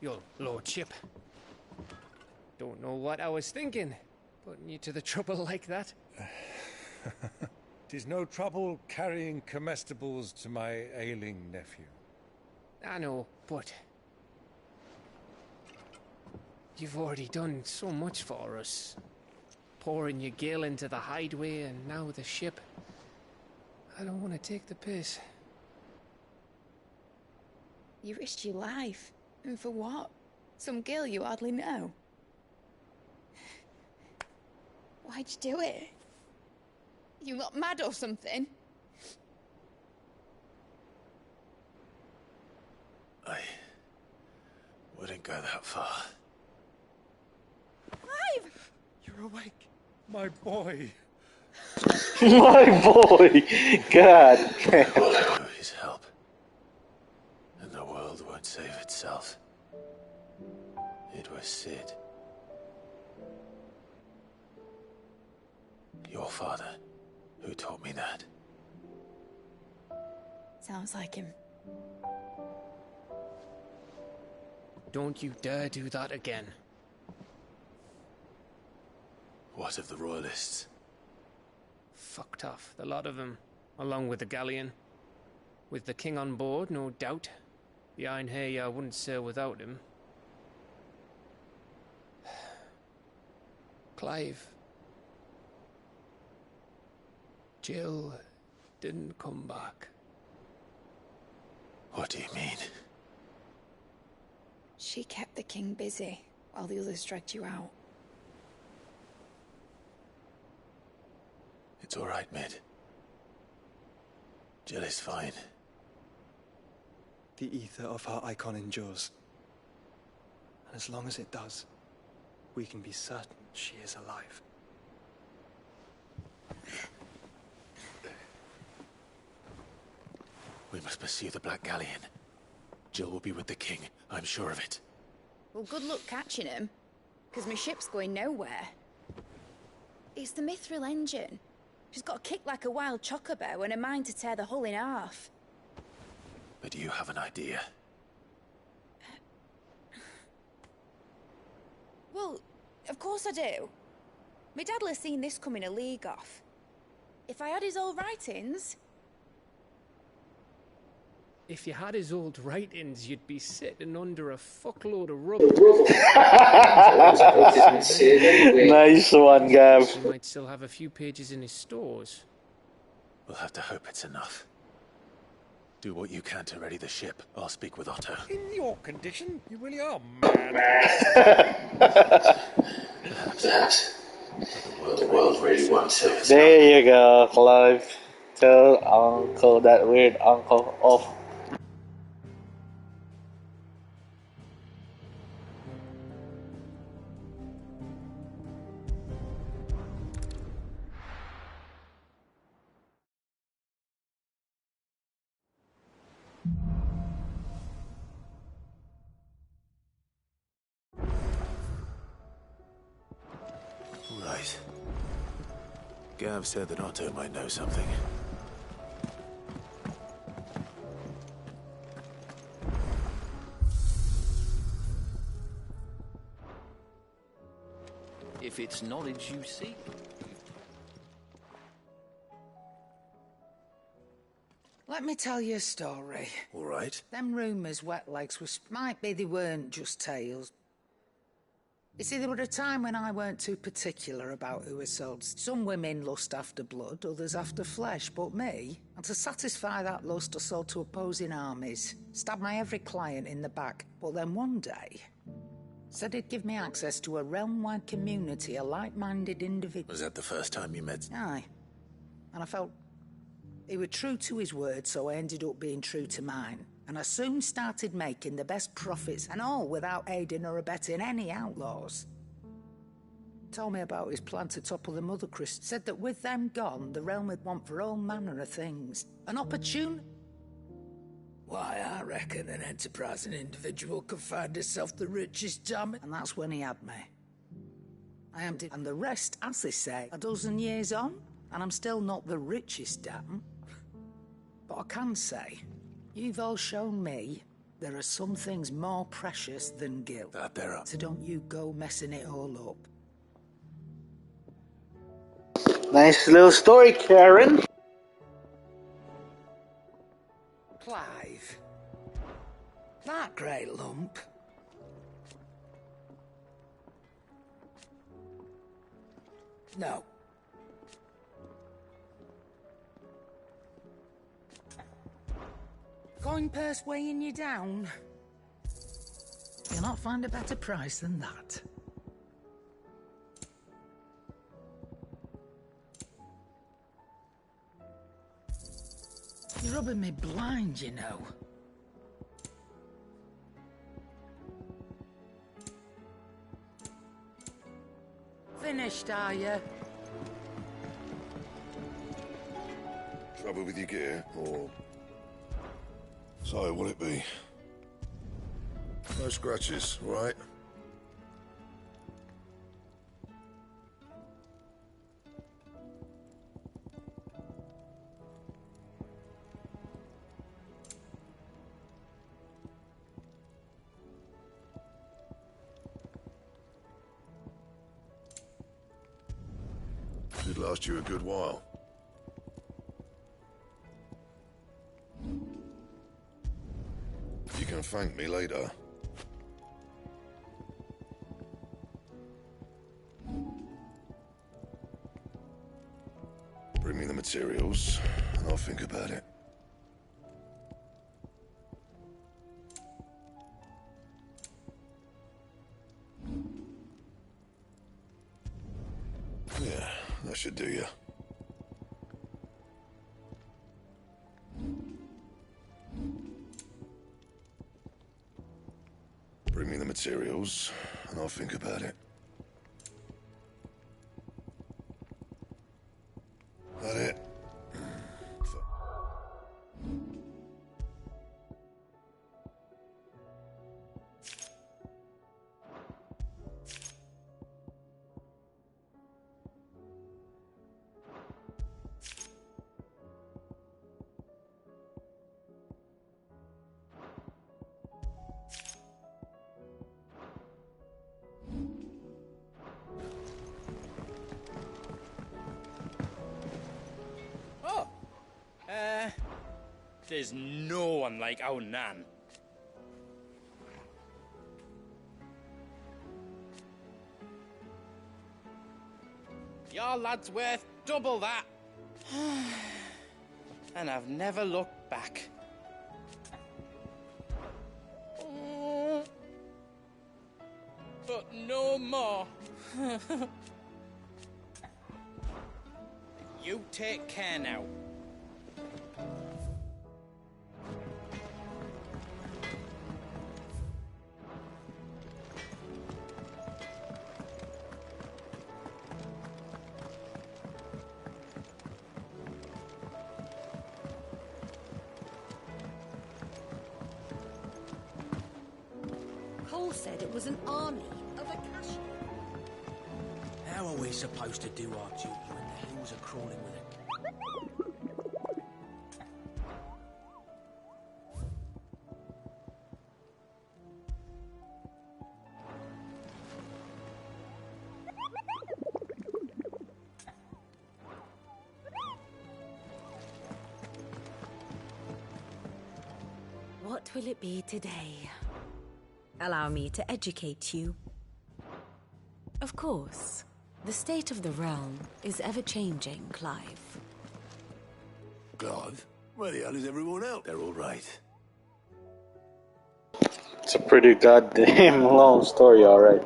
your lordship. Don't know what I was thinking, putting you to the trouble like that. 'Tis no trouble carrying comestibles to my ailing nephew. I know, but you've already done so much for us. Pouring your gil into the hideaway and now the ship. I don't want to take the piss. You risked your life. And for what? Some girl you hardly know. Why'd you do it? You got mad or something? I wouldn't go that far. Clive! You're awake. My boy. My boy! God damn. All I know is help. And the world won't save itself. It was Sid. Your father, who taught me that. Sounds like him. Don't you dare do that again. What of the Royalists? Fucked off, the lot of them, along with the galleon. With the king on board, no doubt. The Iron Hair wouldn't sail without him. Clive. Jill didn't come back. What do you mean? She kept the king busy while the others dragged you out. It's all right, Mid. Jill is fine. The ether of her icon endures. And as long as it does, we can be certain she is alive. We must pursue the Black Galleon. Jill will be with the king, I'm sure of it. Well, good luck catching him, because my ship's going nowhere. It's the Mithril engine. She's got a kick like a wild chocobo and a mind to tear the hull in half. But you have an idea. Well, of course I do. My dad'll have seen this coming a league off. If I had his old writings... If you had his old writings, you'd be sitting under a fuckload of rubble. Nice one, Gav. He might still have a few pages in his stores. We'll have to hope it's enough. Do what you can to ready the ship. I'll speak with Otto. In your condition, you really are mad. Perhaps. But the world really wants it. There you go, Clive. Tell Uncle, that weird uncle, off. Right. Gav said that Otto might know something. If it's knowledge you seek. Let me tell you a story. All right. Them rumours wet legs was might be they weren't just tales. You see, there were a time when I weren't too particular about who I sold. Some women lust after blood, others after flesh, but me, and to satisfy that lust, I sold to opposing armies. Stabbed my every client in the back. But then one day, Said he'd give me access to a realm-wide community of like-minded individuals. Was that the first time you met? Aye. And I felt he was true to his word, so I ended up being true to mine. And I soon started making the best profits, and all without aiding or abetting any outlaws. Told me about his plan to topple the Mother Christ. Said that with them gone, the realm would want for all manner of things. An opportune... Why, I reckon an enterprising individual could find himself the richest damn it. And that's when he had me. I am and the rest, as they say, a dozen years on, and I'm still not the richest damn. But I can say, you've all shown me there are some things more precious than guilt. That there are. So don't you go messing it all up. Nice little story, Karen. Clive. That great lump. No. Coin purse weighing you down. You'll not find a better price than that. You're rubbing me blind, you know. Finished, are you? Trouble with your gear, or... So, what'll it be? No scratches, right? Should last you a good while. You can thank me later. Bring me the materials, and I'll think about it. Yeah, that should do you. Bring me the materials, and I'll think about it. That it? There's no one like our Nan. Your lad's worth double that. And I've never looked back. But no more. You take care now. Cole said it was an army of a cash. How are we supposed to do our duty when the hills are crawling with it? What will it be today? Allow me to educate you. Of course, the state of the realm is ever-changing, Clive. Clive? Where the hell is everyone else? They're all right. It's a pretty goddamn long story, alright.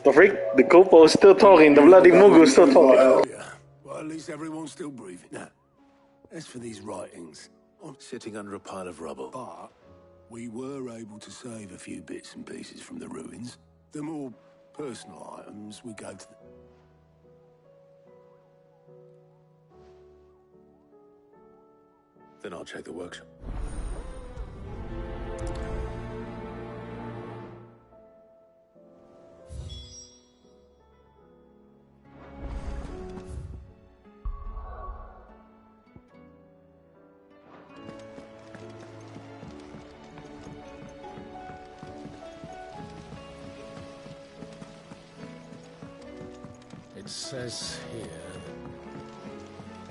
The freak? The Kopo is still talking, the bloody Mugu is still talking. Yeah, well, at least everyone's still breathing. Now, as for these writings, I'm Sitting under a pile of rubble. but we were able to save a few bits and pieces from the ruins. The more personal items we go to the... Then I'll check the workshop. It says here...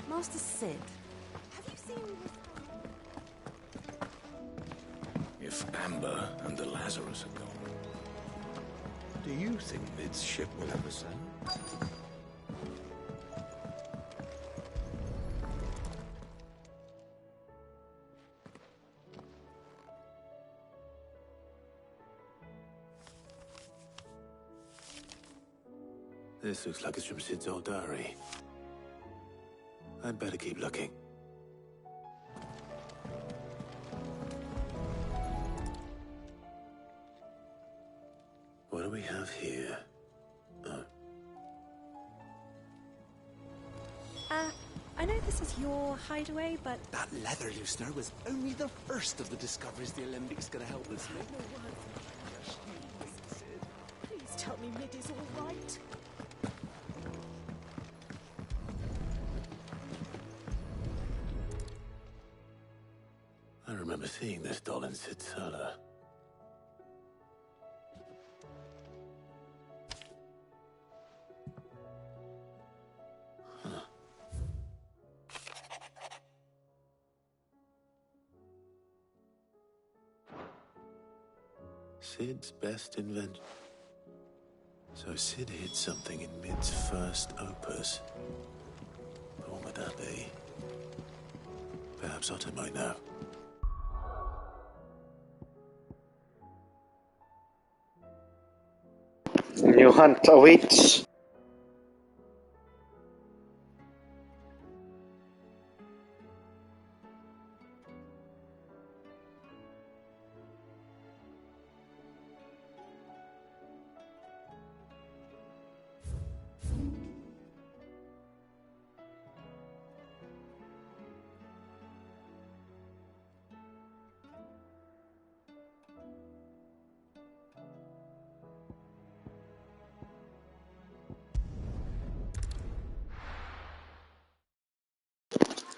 Master Sid, have you seen If Amber and the Lazarus are gone, do you think Mid's ship will ever sail? This looks like it's from Sid's old diary. I'd better keep looking. What do we have here? Oh. I know this is your hideaway, but... That leather loosener was only the first of the discoveries the Alembic gonna help us make. Please tell me Mid is all right. I remember seeing this doll in Sid's cellar. Sid's best invention. So Sid hid something in Mid's first opus. But what would that be? Perhaps Otto might know. New hunt awaits.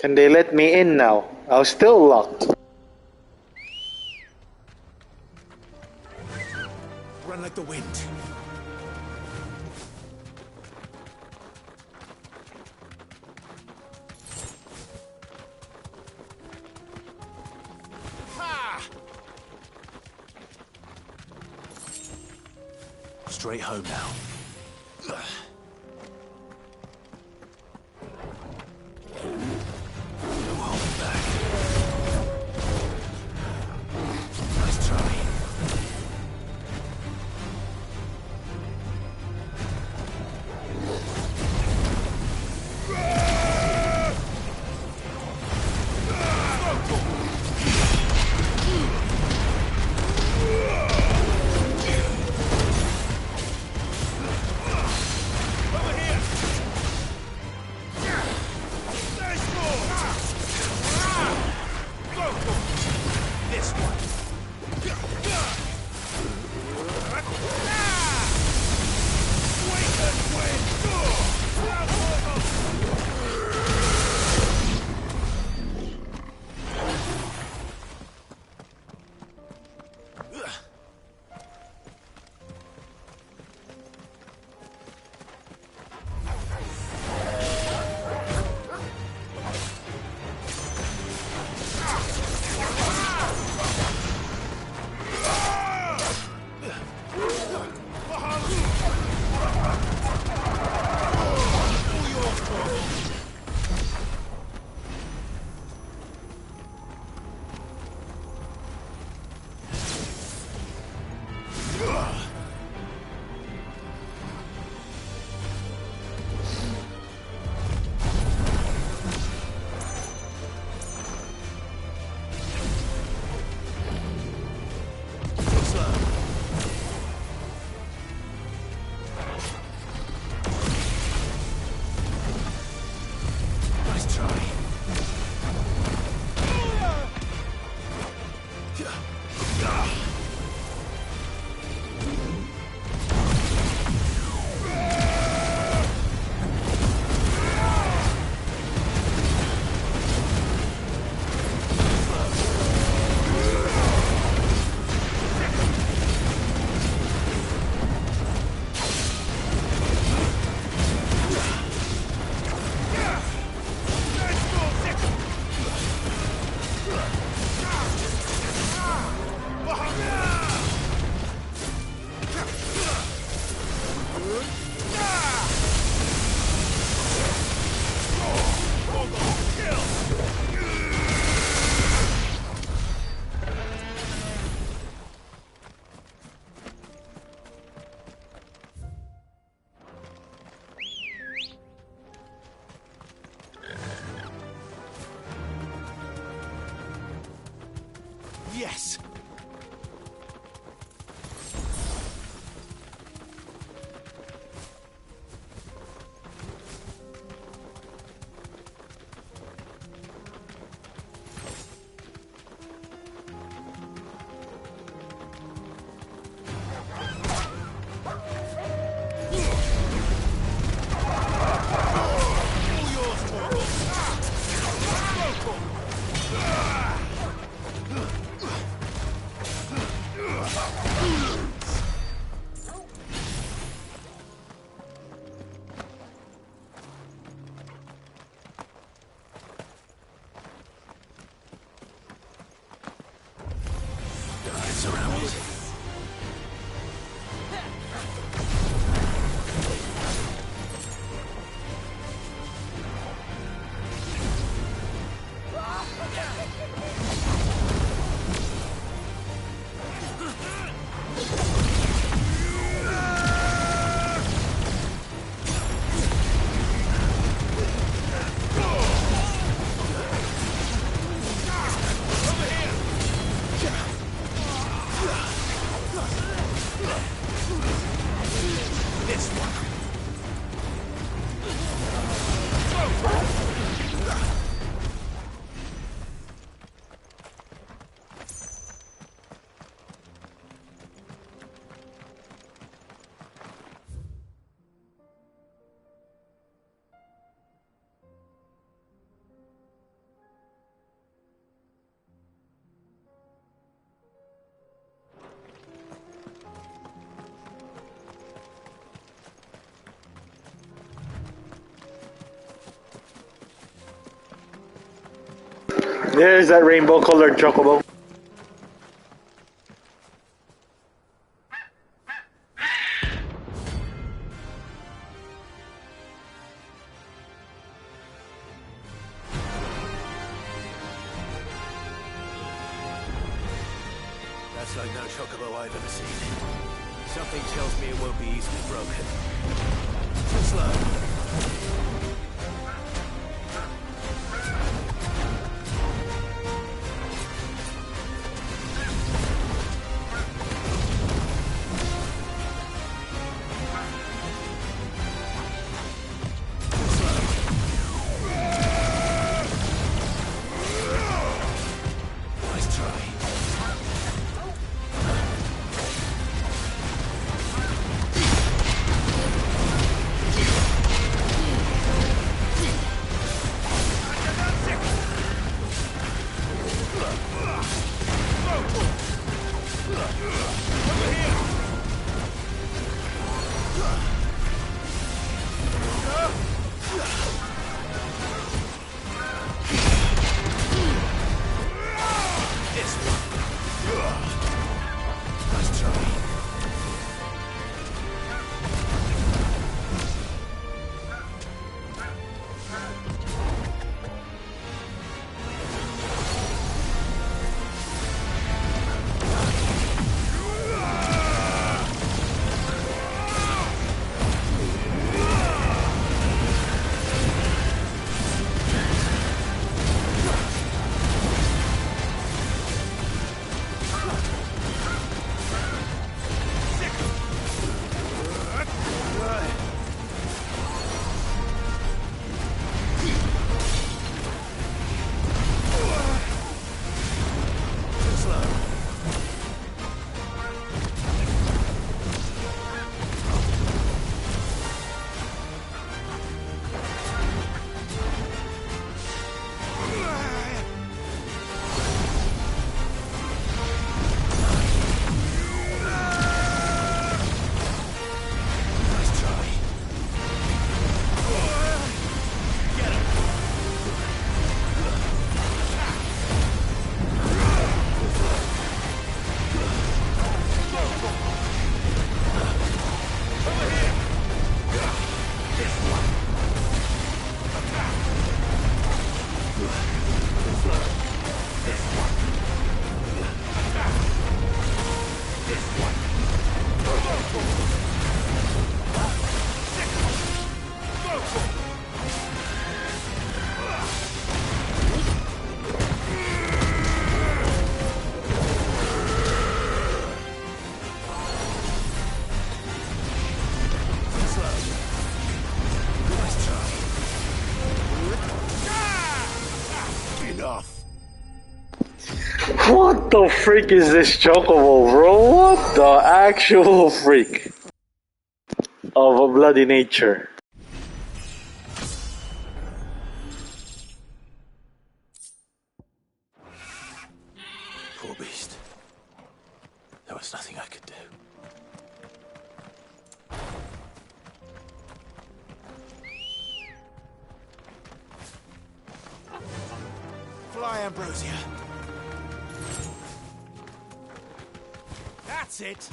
Can they let me in now? I was still locked. Run like the wind. Straight home now. There's that rainbow-colored chocobo. That's like no chocobo I've ever seen. Something tells me it won't be easily broken. Too slow. What the freak is this chocobo, bro? What the actual freak of a bloody nature? Poor beast. There was nothing I could do. Fly, Ambrosia. That's it.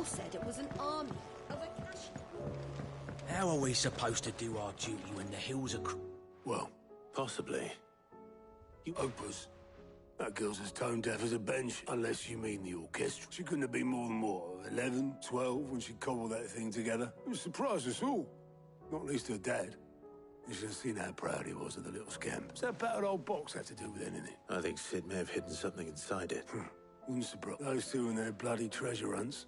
all said it was an army of a cash. How are we supposed to do our duty when the hills are... Well, Possibly. you Opus. That girl's as tone deaf as a bench, unless you mean the orchestra. She couldn't have been more than, what, 11, 12 when she cobbled that thing together? It was surprised us all. Not least her dad. You should have seen how proud he was of the little scamp. What's that battered old box have to do with anything? I think Sid may have hidden something inside it. Wouldn't surprise those two and their bloody treasure hunts.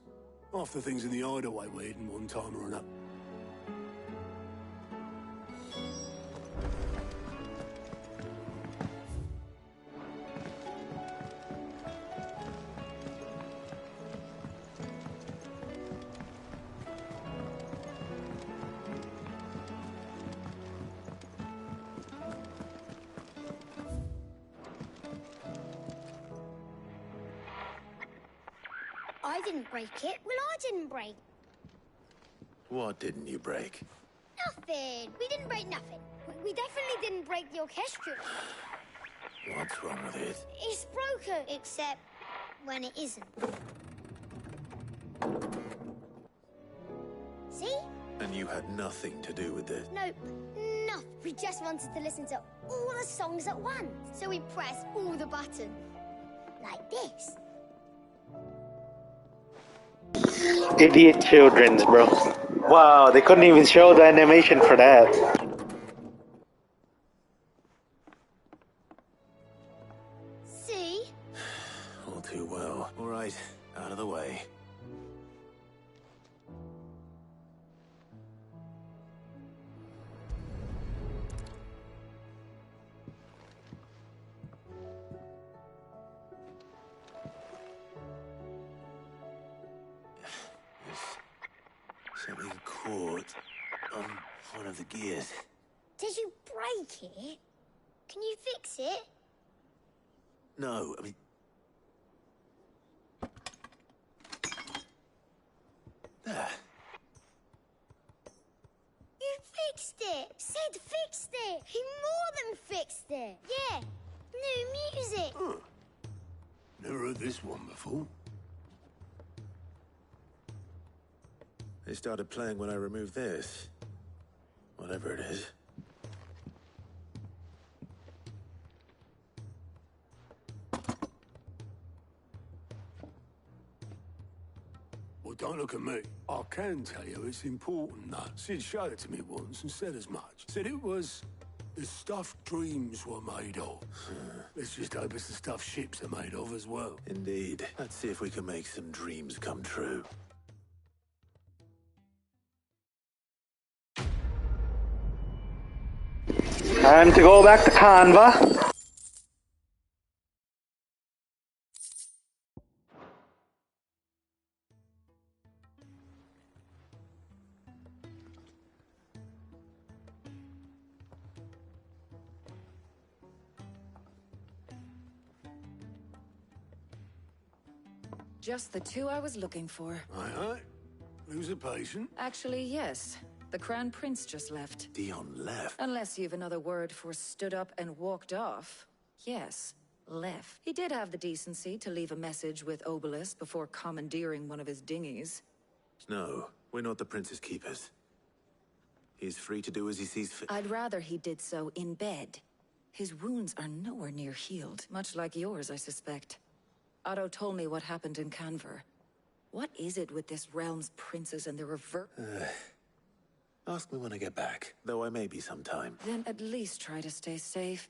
Half the things in the hideaway were hidden one time or another. I didn't break it. Well, I didn't break. What didn't you break? Nothing. We didn't break nothing. We definitely didn't break the orchestra. What's wrong with it? It's broken, except when it isn't. See? And you had nothing to do with it? Nope, nothing. We just wanted to listen to all the songs at once. So we pressed all the buttons. Like this. Idiot children's, bro. Wow, they couldn't even show the animation for that. See? All too well. All right, out of the way. Something caught on one of the gears. Did you break it? Can you fix it? No, I mean... There. You fixed it! Sid fixed it! He more than fixed it! Yeah! New music! Huh. Never heard this one before. They started playing when I removed this. Whatever it is. Well, don't look at me. I can tell you it's important that Sid showed it to me once and said as much. Said it was the stuff dreams were made of. Let's just hope it's the stuff ships are made of as well. Indeed. Let's see if we can make some dreams come true. Time to go back to Canva. Just the two I was looking for. Aye. Who's a patient? Actually, yes. The Crown Prince just left. Dion left? Unless you've another word for stood up and walked off. Yes, left. He did have the decency to leave a message with Obelisk before commandeering one of his dinghies. No, we're not the Prince's keepers. He's free to do as he sees fit. I'd rather he did so in bed. His wounds are nowhere near healed, much like yours, I suspect. Otto told me what happened in Canver. What is it with this realm's princes and their Ask me when I get back, though I may be sometime. Then at least try to stay safe.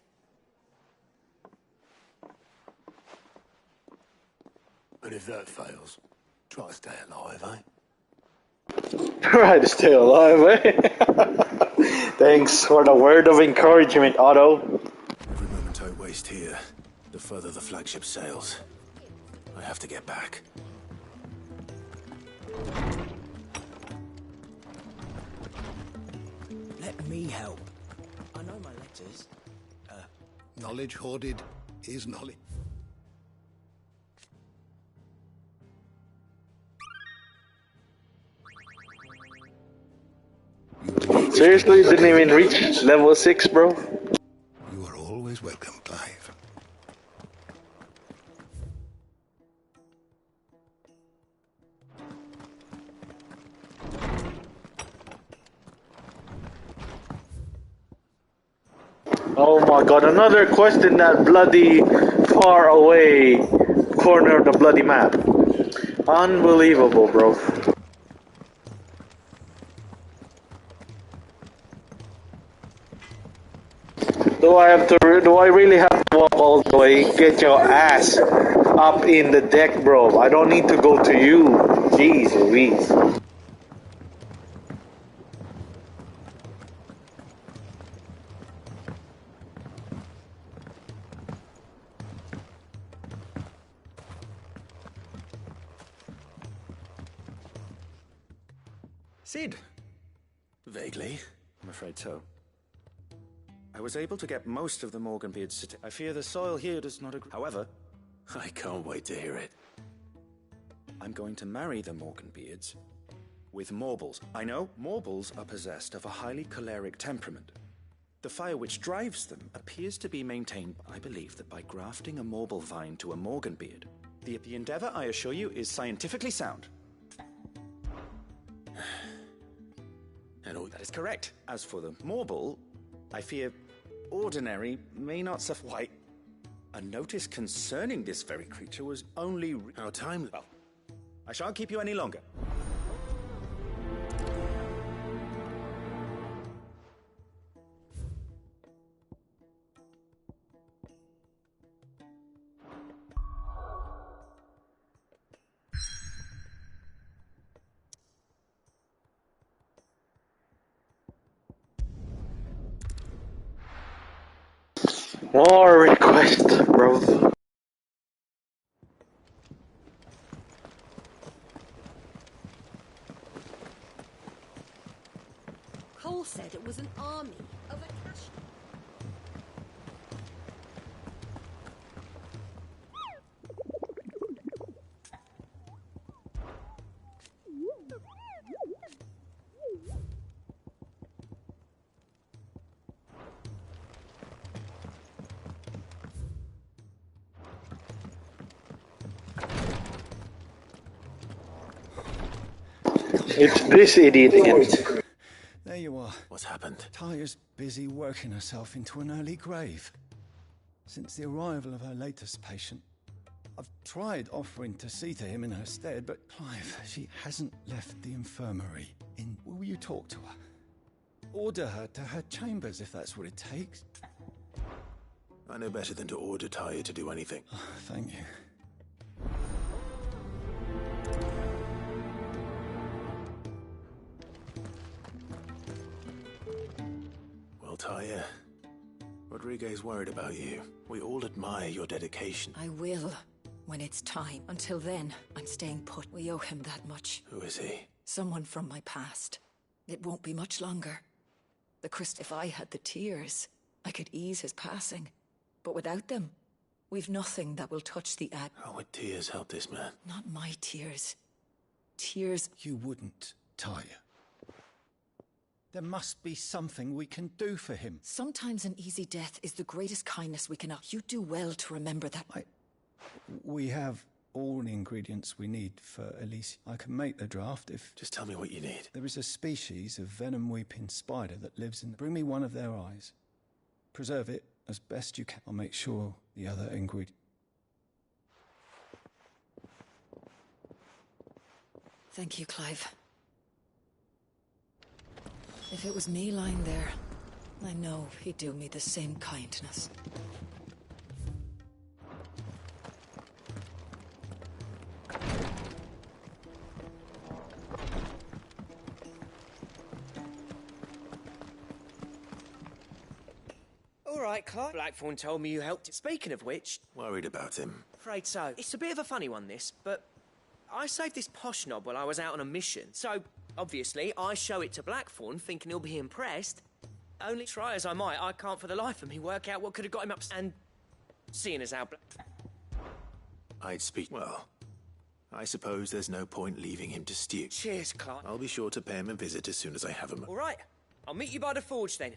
And if that fails, try to stay alive, eh? Try to stay alive, eh? Thanks for the word of encouragement, Otto. Every moment I waste here, the further the flagship sails. I have to get back. Let me help. I know my letters. Knowledge hoarded is knowledge. Seriously, didn't even reach level 6, bro? You are always welcome, Clive. Oh my god, another quest in that bloody far away corner of the bloody map. Unbelievable, bro. Do I really have to walk all the way? Get your ass up in the deck, bro. I don't need to go to you. Jeez Louise. Sid? Vaguely. I'm afraid so. I was able to get most of the Morganbeard's city. I fear the soil here does not agree. However, I can't wait to hear it. I'm going to marry the Morganbeards with Morbles. I know Morbles are possessed of a highly choleric temperament. The fire which drives them appears to be maintained, I believe, that by grafting a Morble vine to a Morganbeard. The endeavor, I assure you, is scientifically sound. That is correct. As for the Morble, I fear ordinary may not suffice. Why, a notice concerning this very creature was only... Our time... Well, I shan't keep you any longer. More requests, bro. Cole said it was an army of a cash. It's this idiot again. There you are. What's happened? Talia's busy working herself into an early grave. Since the arrival of her latest patient, I've tried offering to see to him in her stead, but Clive, she hasn't left the infirmary. Will you talk to her? Order her to her chambers if that's what it takes. I know better than to order Talia to do anything. Oh, thank you. Well, Talia, Rodriguez worried about you. We all admire your dedication. I will, when it's time. Until then, I'm staying put. We owe him that much. Who is he? Someone from my past. It won't be much longer. If I had the tears, I could ease his passing. But without them, we've nothing that will touch the ad. How would tears help this man? Not my tears. Tears... You wouldn't, Talia. There must be something we can do for him. Sometimes an easy death is the greatest kindness we can offer. You do well to remember that. We have all the ingredients we need for Elise. I can make the draft if... Just tell me what you need. There is a species of venom-weeping spider that lives in... Bring me one of their eyes. Preserve it as best you can. I'll make sure the other ingredient... Thank you, Clive. If it was me lying there, I know he'd do me the same kindness. All right, Clive. Blackthorn told me you helped. Speaking of which... Worried about him. Afraid so. It's a bit of a funny one, this, but... I saved this posh knob while I was out on a mission, so... Obviously, I show it to Blackthorn, thinking he'll be impressed. Only try as I might, I can't for the life of me work out what could have got him up... And... Seeing as how... I'd speak... Well... I suppose there's no point leaving him to stew. Cheers, Clive. I'll be sure to pay him a visit as soon as I have him. All right. I'll meet you by the forge, then.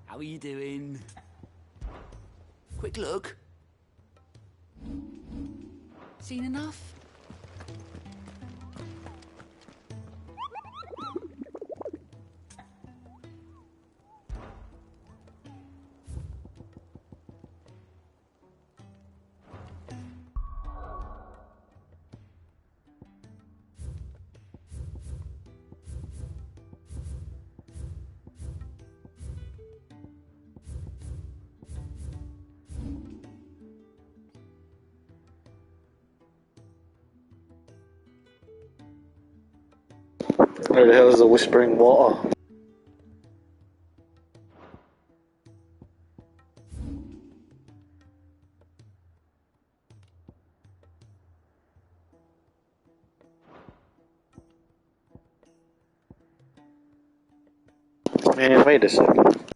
How are you doing? Quick look. Seen enough? Where the hell is the whispering water? Man, wait a second.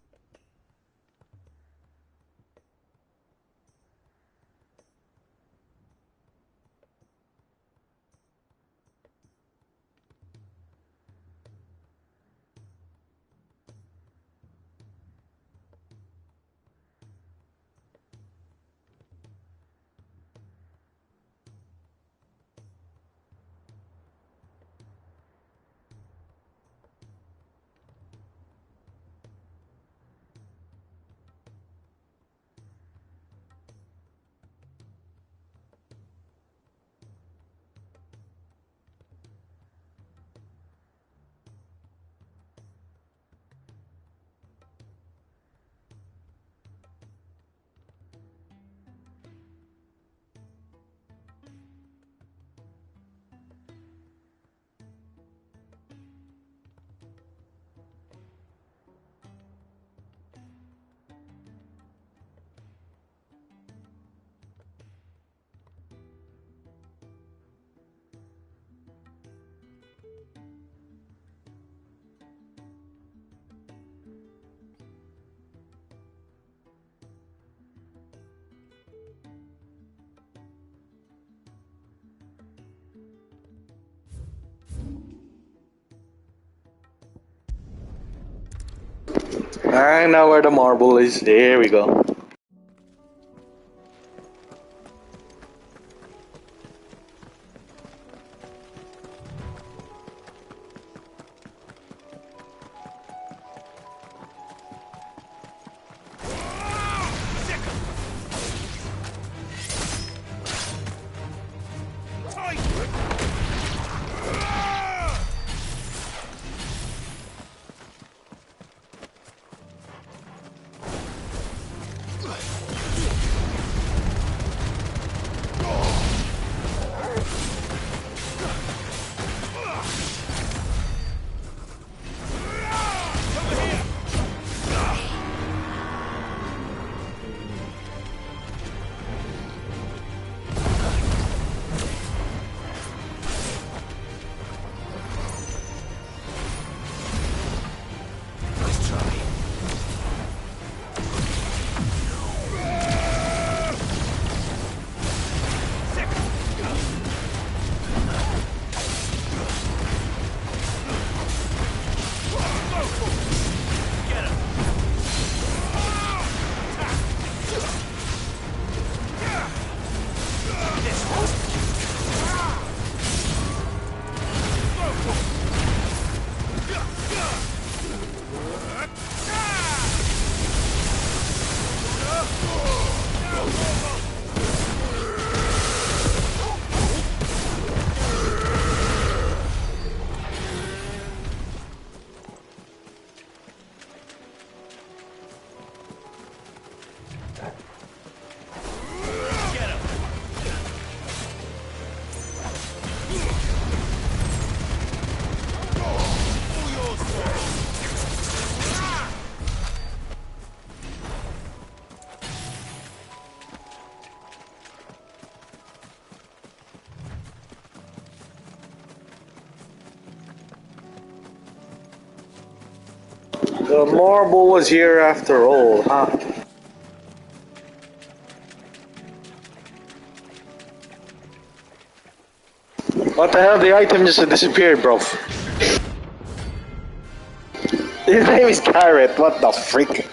I know where the marble is. There we go. The marble was here after all, huh? What the hell? The item just disappeared, bro. His name is Carrot. What the freak?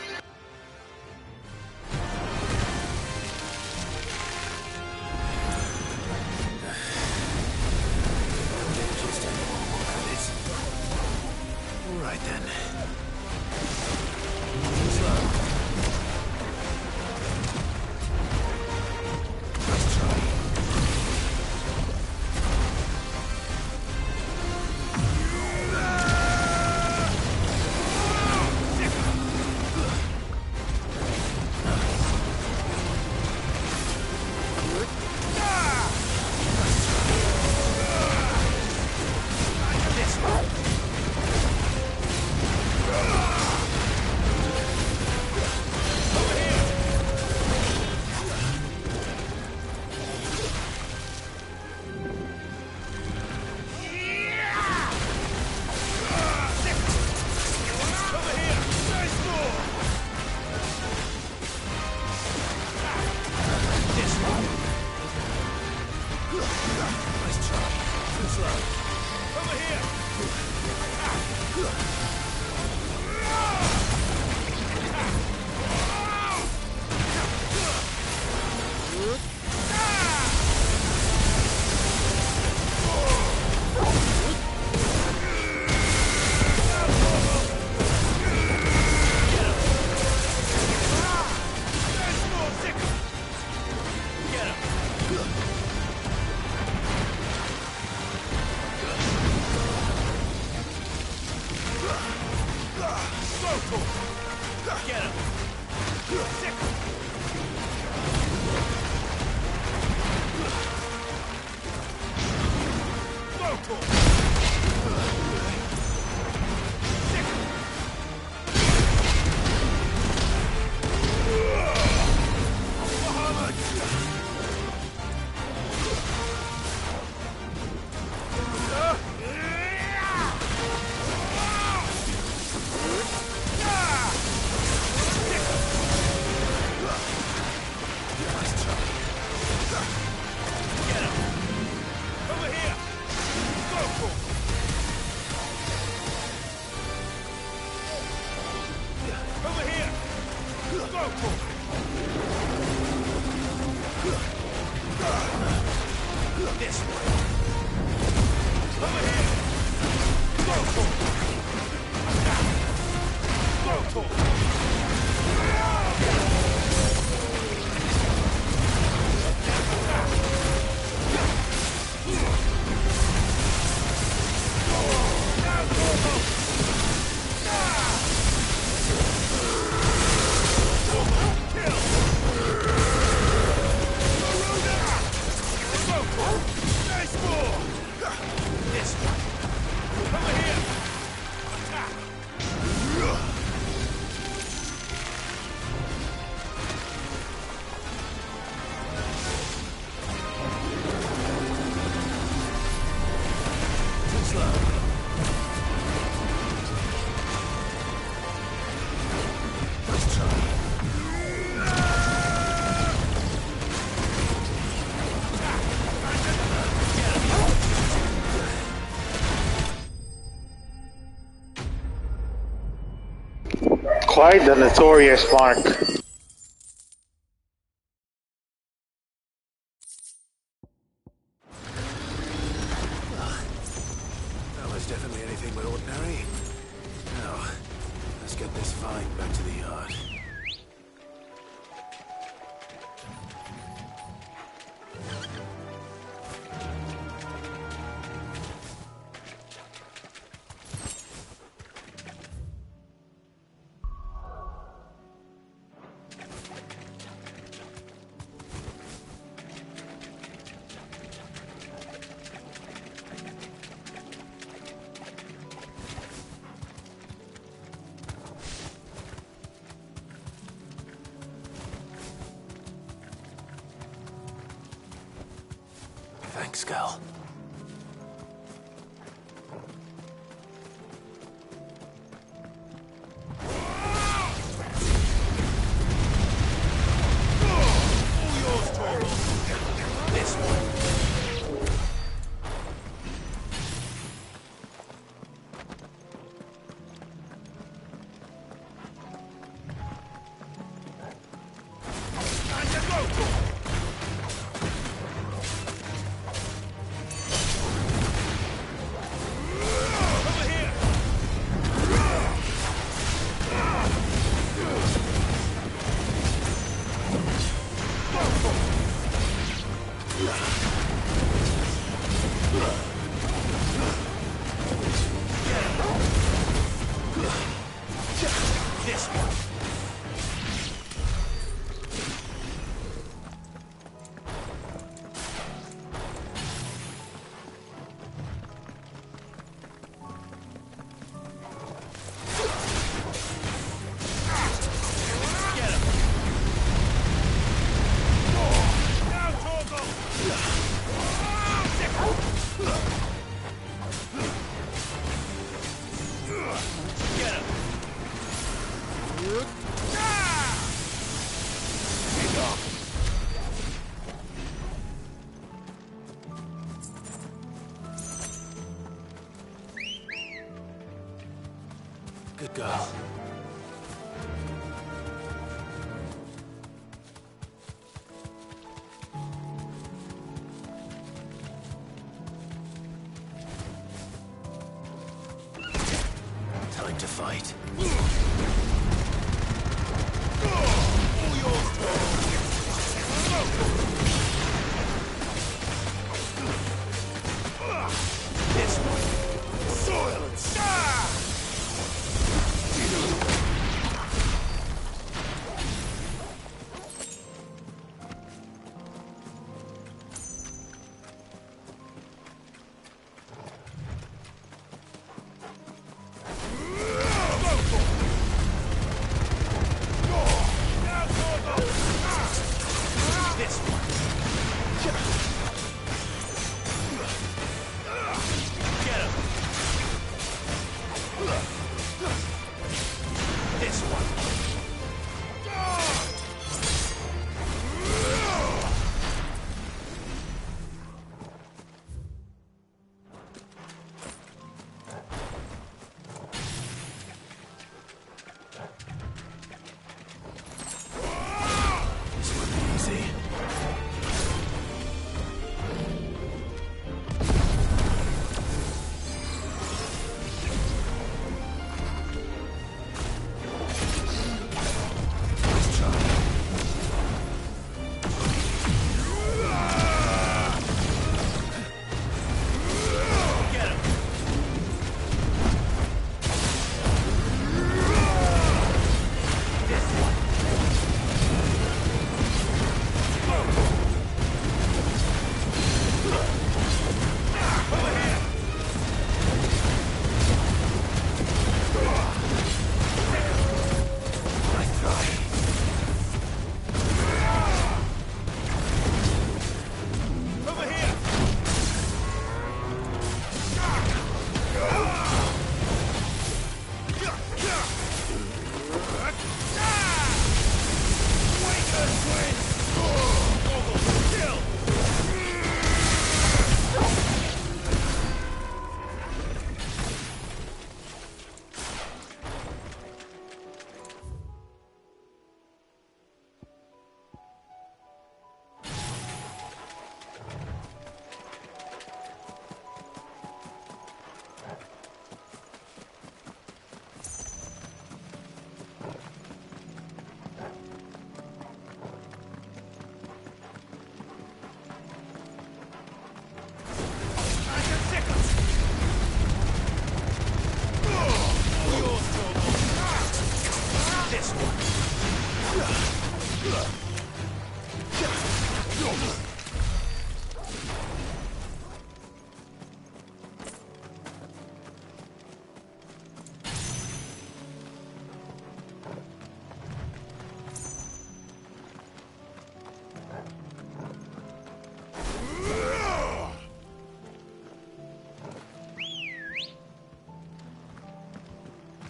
Quite the notorious mark. That was definitely anything but ordinary. Now, let's get this find back to the yard. Thanks, Gal. This one. Good girl. Time to fight. This one. Silence.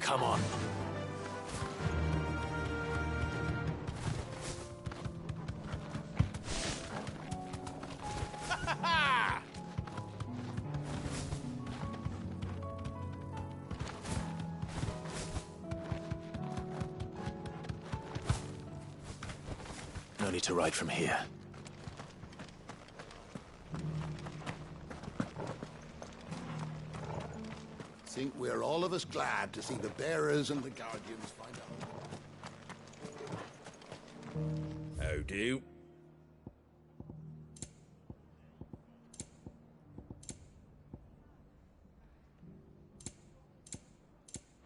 Come on. No need to ride from here. I think we're all of us glad to see the bearers and the guardians find out. How do?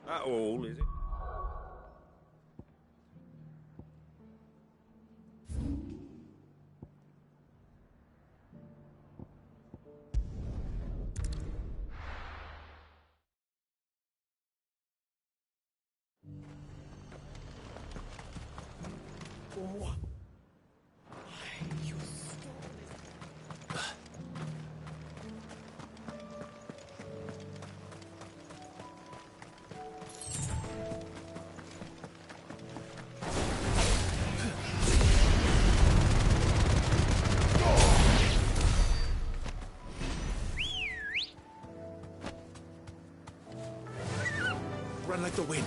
That all, is it? Run like the wind.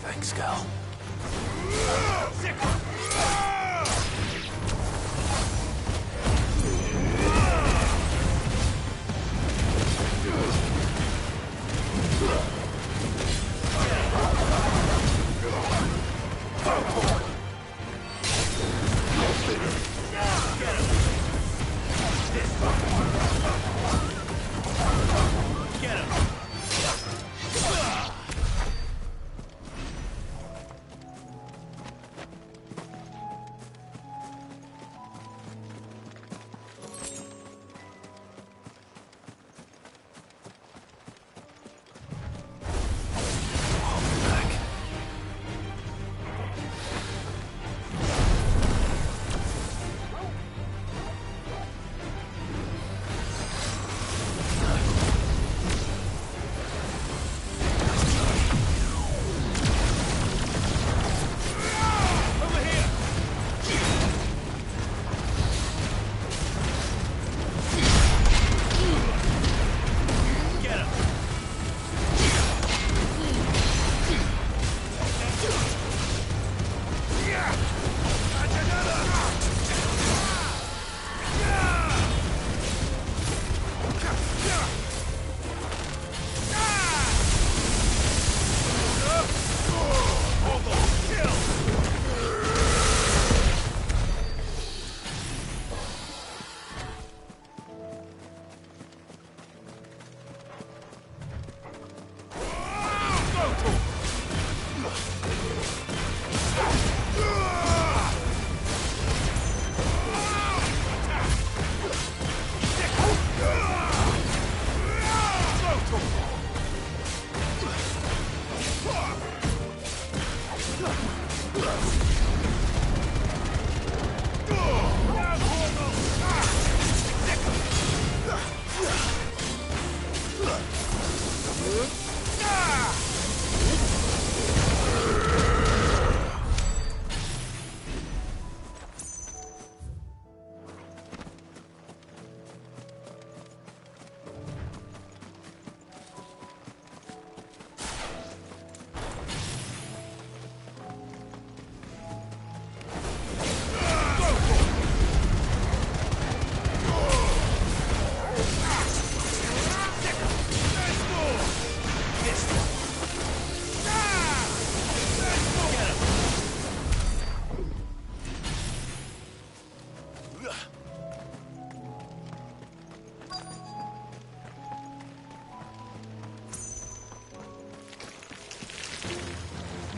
Thanks, Gal.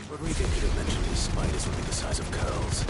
Rodriguez could have mentioned these spiders would be the size of curls.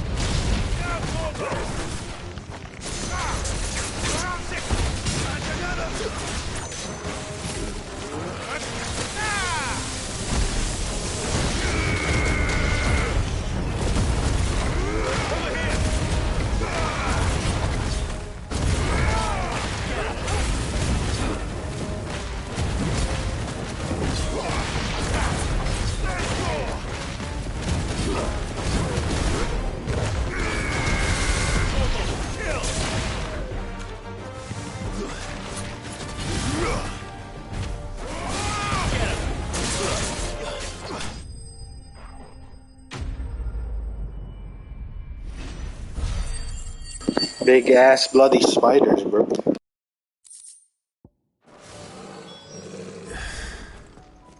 Big ass bloody spiders, bro.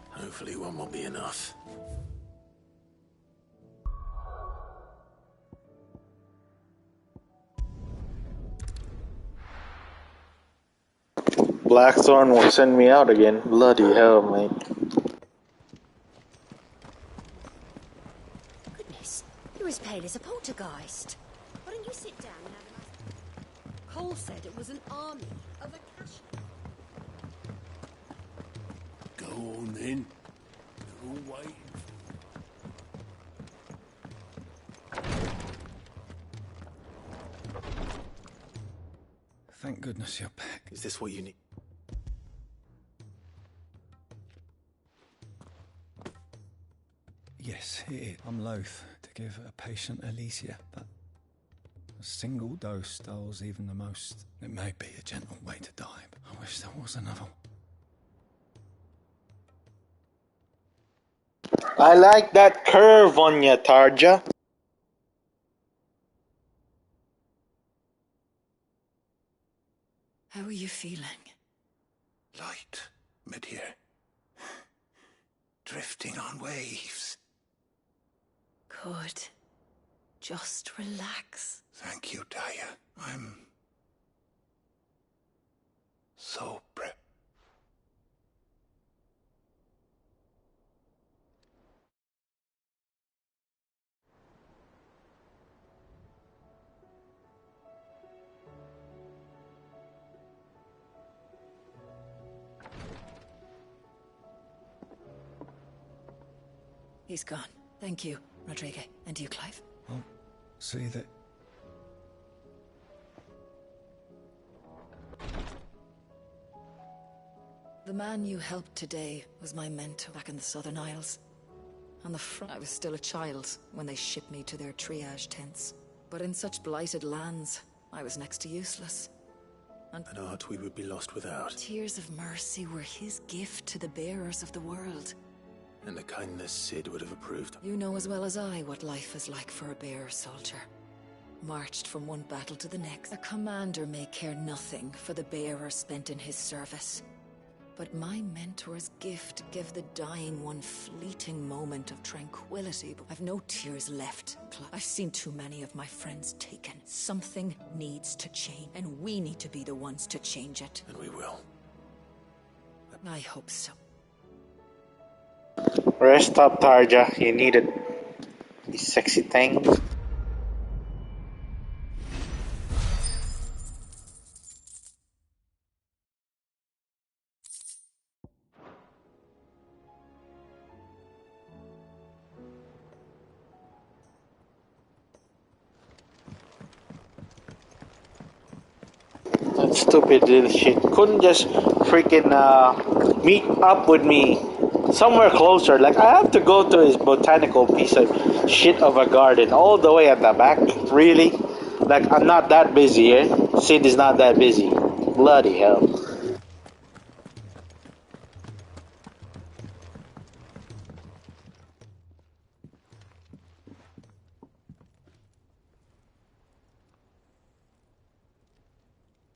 Hopefully one will be enough. Blackthorn will send me out again. Bloody hell, mate. Goodness, you're as pale as a poltergeist. Why don't you sit down and have a nice... Cole said it was an army of a cash... Go on then. Who waiting Thank goodness you're back. Is this what you need? Yes, it is. I'm loath to give a patient Elysia, but a single dose dulls even the most. It may be a gentle way to die, but I wish there was another. I like that curve on ya, Tarja. How are you feeling? Light, mid-here. Drifting on waves. Good. Just relax. Thank you, Daya. I'm so prepped. He's gone. Thank you, Rodrigo. And you, Clive. I'll see that. The man you helped today was my mentor back in the Southern Isles. On the front, I was still a child when they shipped me to their triage tents. But in such blighted lands, I was next to useless. An art we would be lost without. Tears of mercy were his gift to the bearers of the world. And the kindness Sid would have approved. You know as well as I what life is like for a bearer soldier. Marched from one battle to the next. A commander may care nothing for the bearer spent in his service. But my mentor's gift gave the dying one fleeting moment of tranquility. I've no tears left, Clive. I've seen too many of my friends taken. Something needs to change, and we need to be the ones to change it. And we will. I hope so. Rest up, Tarja. You need it. You sexy thing. That stupid little shit. Couldn't just freaking meet up with me somewhere closer. Like, I have to go to his botanical piece of shit of a garden all the way at the back. Really? Like, I'm not that busy, eh? Sid is not that busy. Bloody hell.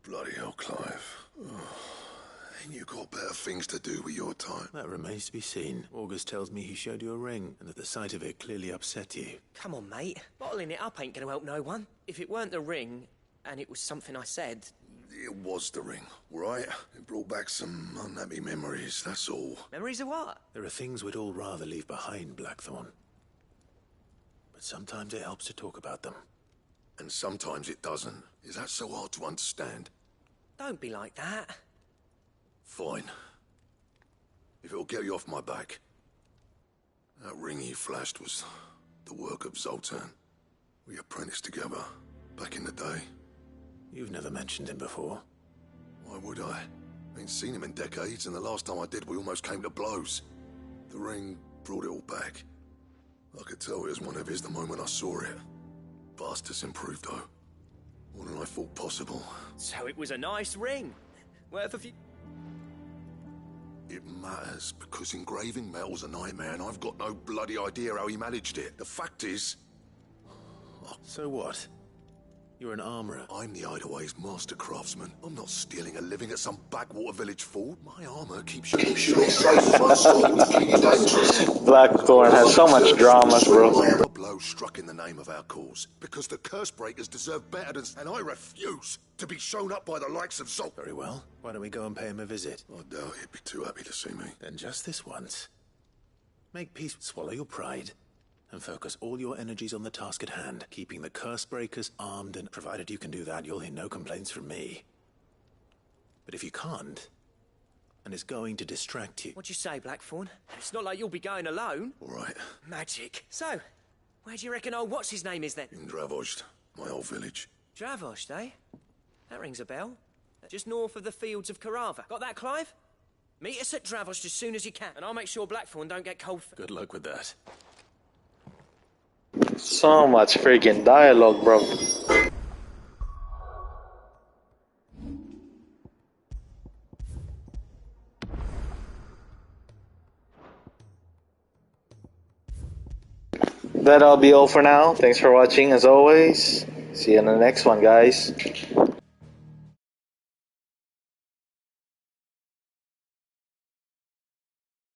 Bloody hell, Clive. Ain't you got better things to do with your time? That remains to be seen. August tells me he showed you a ring, and that the sight of it clearly upset you. Come on, mate. Bottling it up ain't gonna help no one. If it weren't the ring, and it was something I said... It was the ring, right? It brought back some unhappy memories, that's all. Memories of what? There are things we'd all rather leave behind, Blackthorn. But sometimes it helps to talk about them. And sometimes it doesn't. Is that so hard to understand? Don't be like that. Fine. If it'll get you off my back. That ring you flashed was the work of Zoltan. We apprenticed together, back in the day. You've never mentioned him before. Why would I? Ain't seen him in decades, and the last time I did, we almost came to blows. The ring brought it all back. I could tell it was one of his the moment I saw it. Bastard's improved, though. More than I thought possible. So it was a nice ring. Worth a few... It matters, because engraving metal's a nightmare, and I've got no bloody idea how he managed it. The fact is... So what? You're an armorer. I'm the Hideaway's master craftsman. I'm not stealing a living at some backwater village fort. My armor keeps you safe. Blackthorn has so much drama, bro. A blow struck in the name of our cause, because the curse breakers deserve better than... And I refuse to be shown up by the likes of Zol... Very well. Why don't we go and pay him a visit? I doubt he'd be too happy to see me. Then just this once. Make peace, swallow your pride, and focus all your energies on the task at hand, keeping the curse breakers armed, and provided you can do that, you'll hear no complaints from me. But if you can't, and is going to distract you. What'd you say, Blackthorn? It's not like you'll be going alone. All right. Magic. So, where do you reckon old what's-his-name is then? In Dravozd, my old village. Dravozd, eh? That rings a bell. Just north of the fields of Carava. Got that, Clive? Meet us at Dravozd as soon as you can, and I'll make sure Blackthorn don't get cold. Good luck with that. So much freaking dialogue, bro. That'll be all for now. Thanks for watching as always. See you in the next one, guys.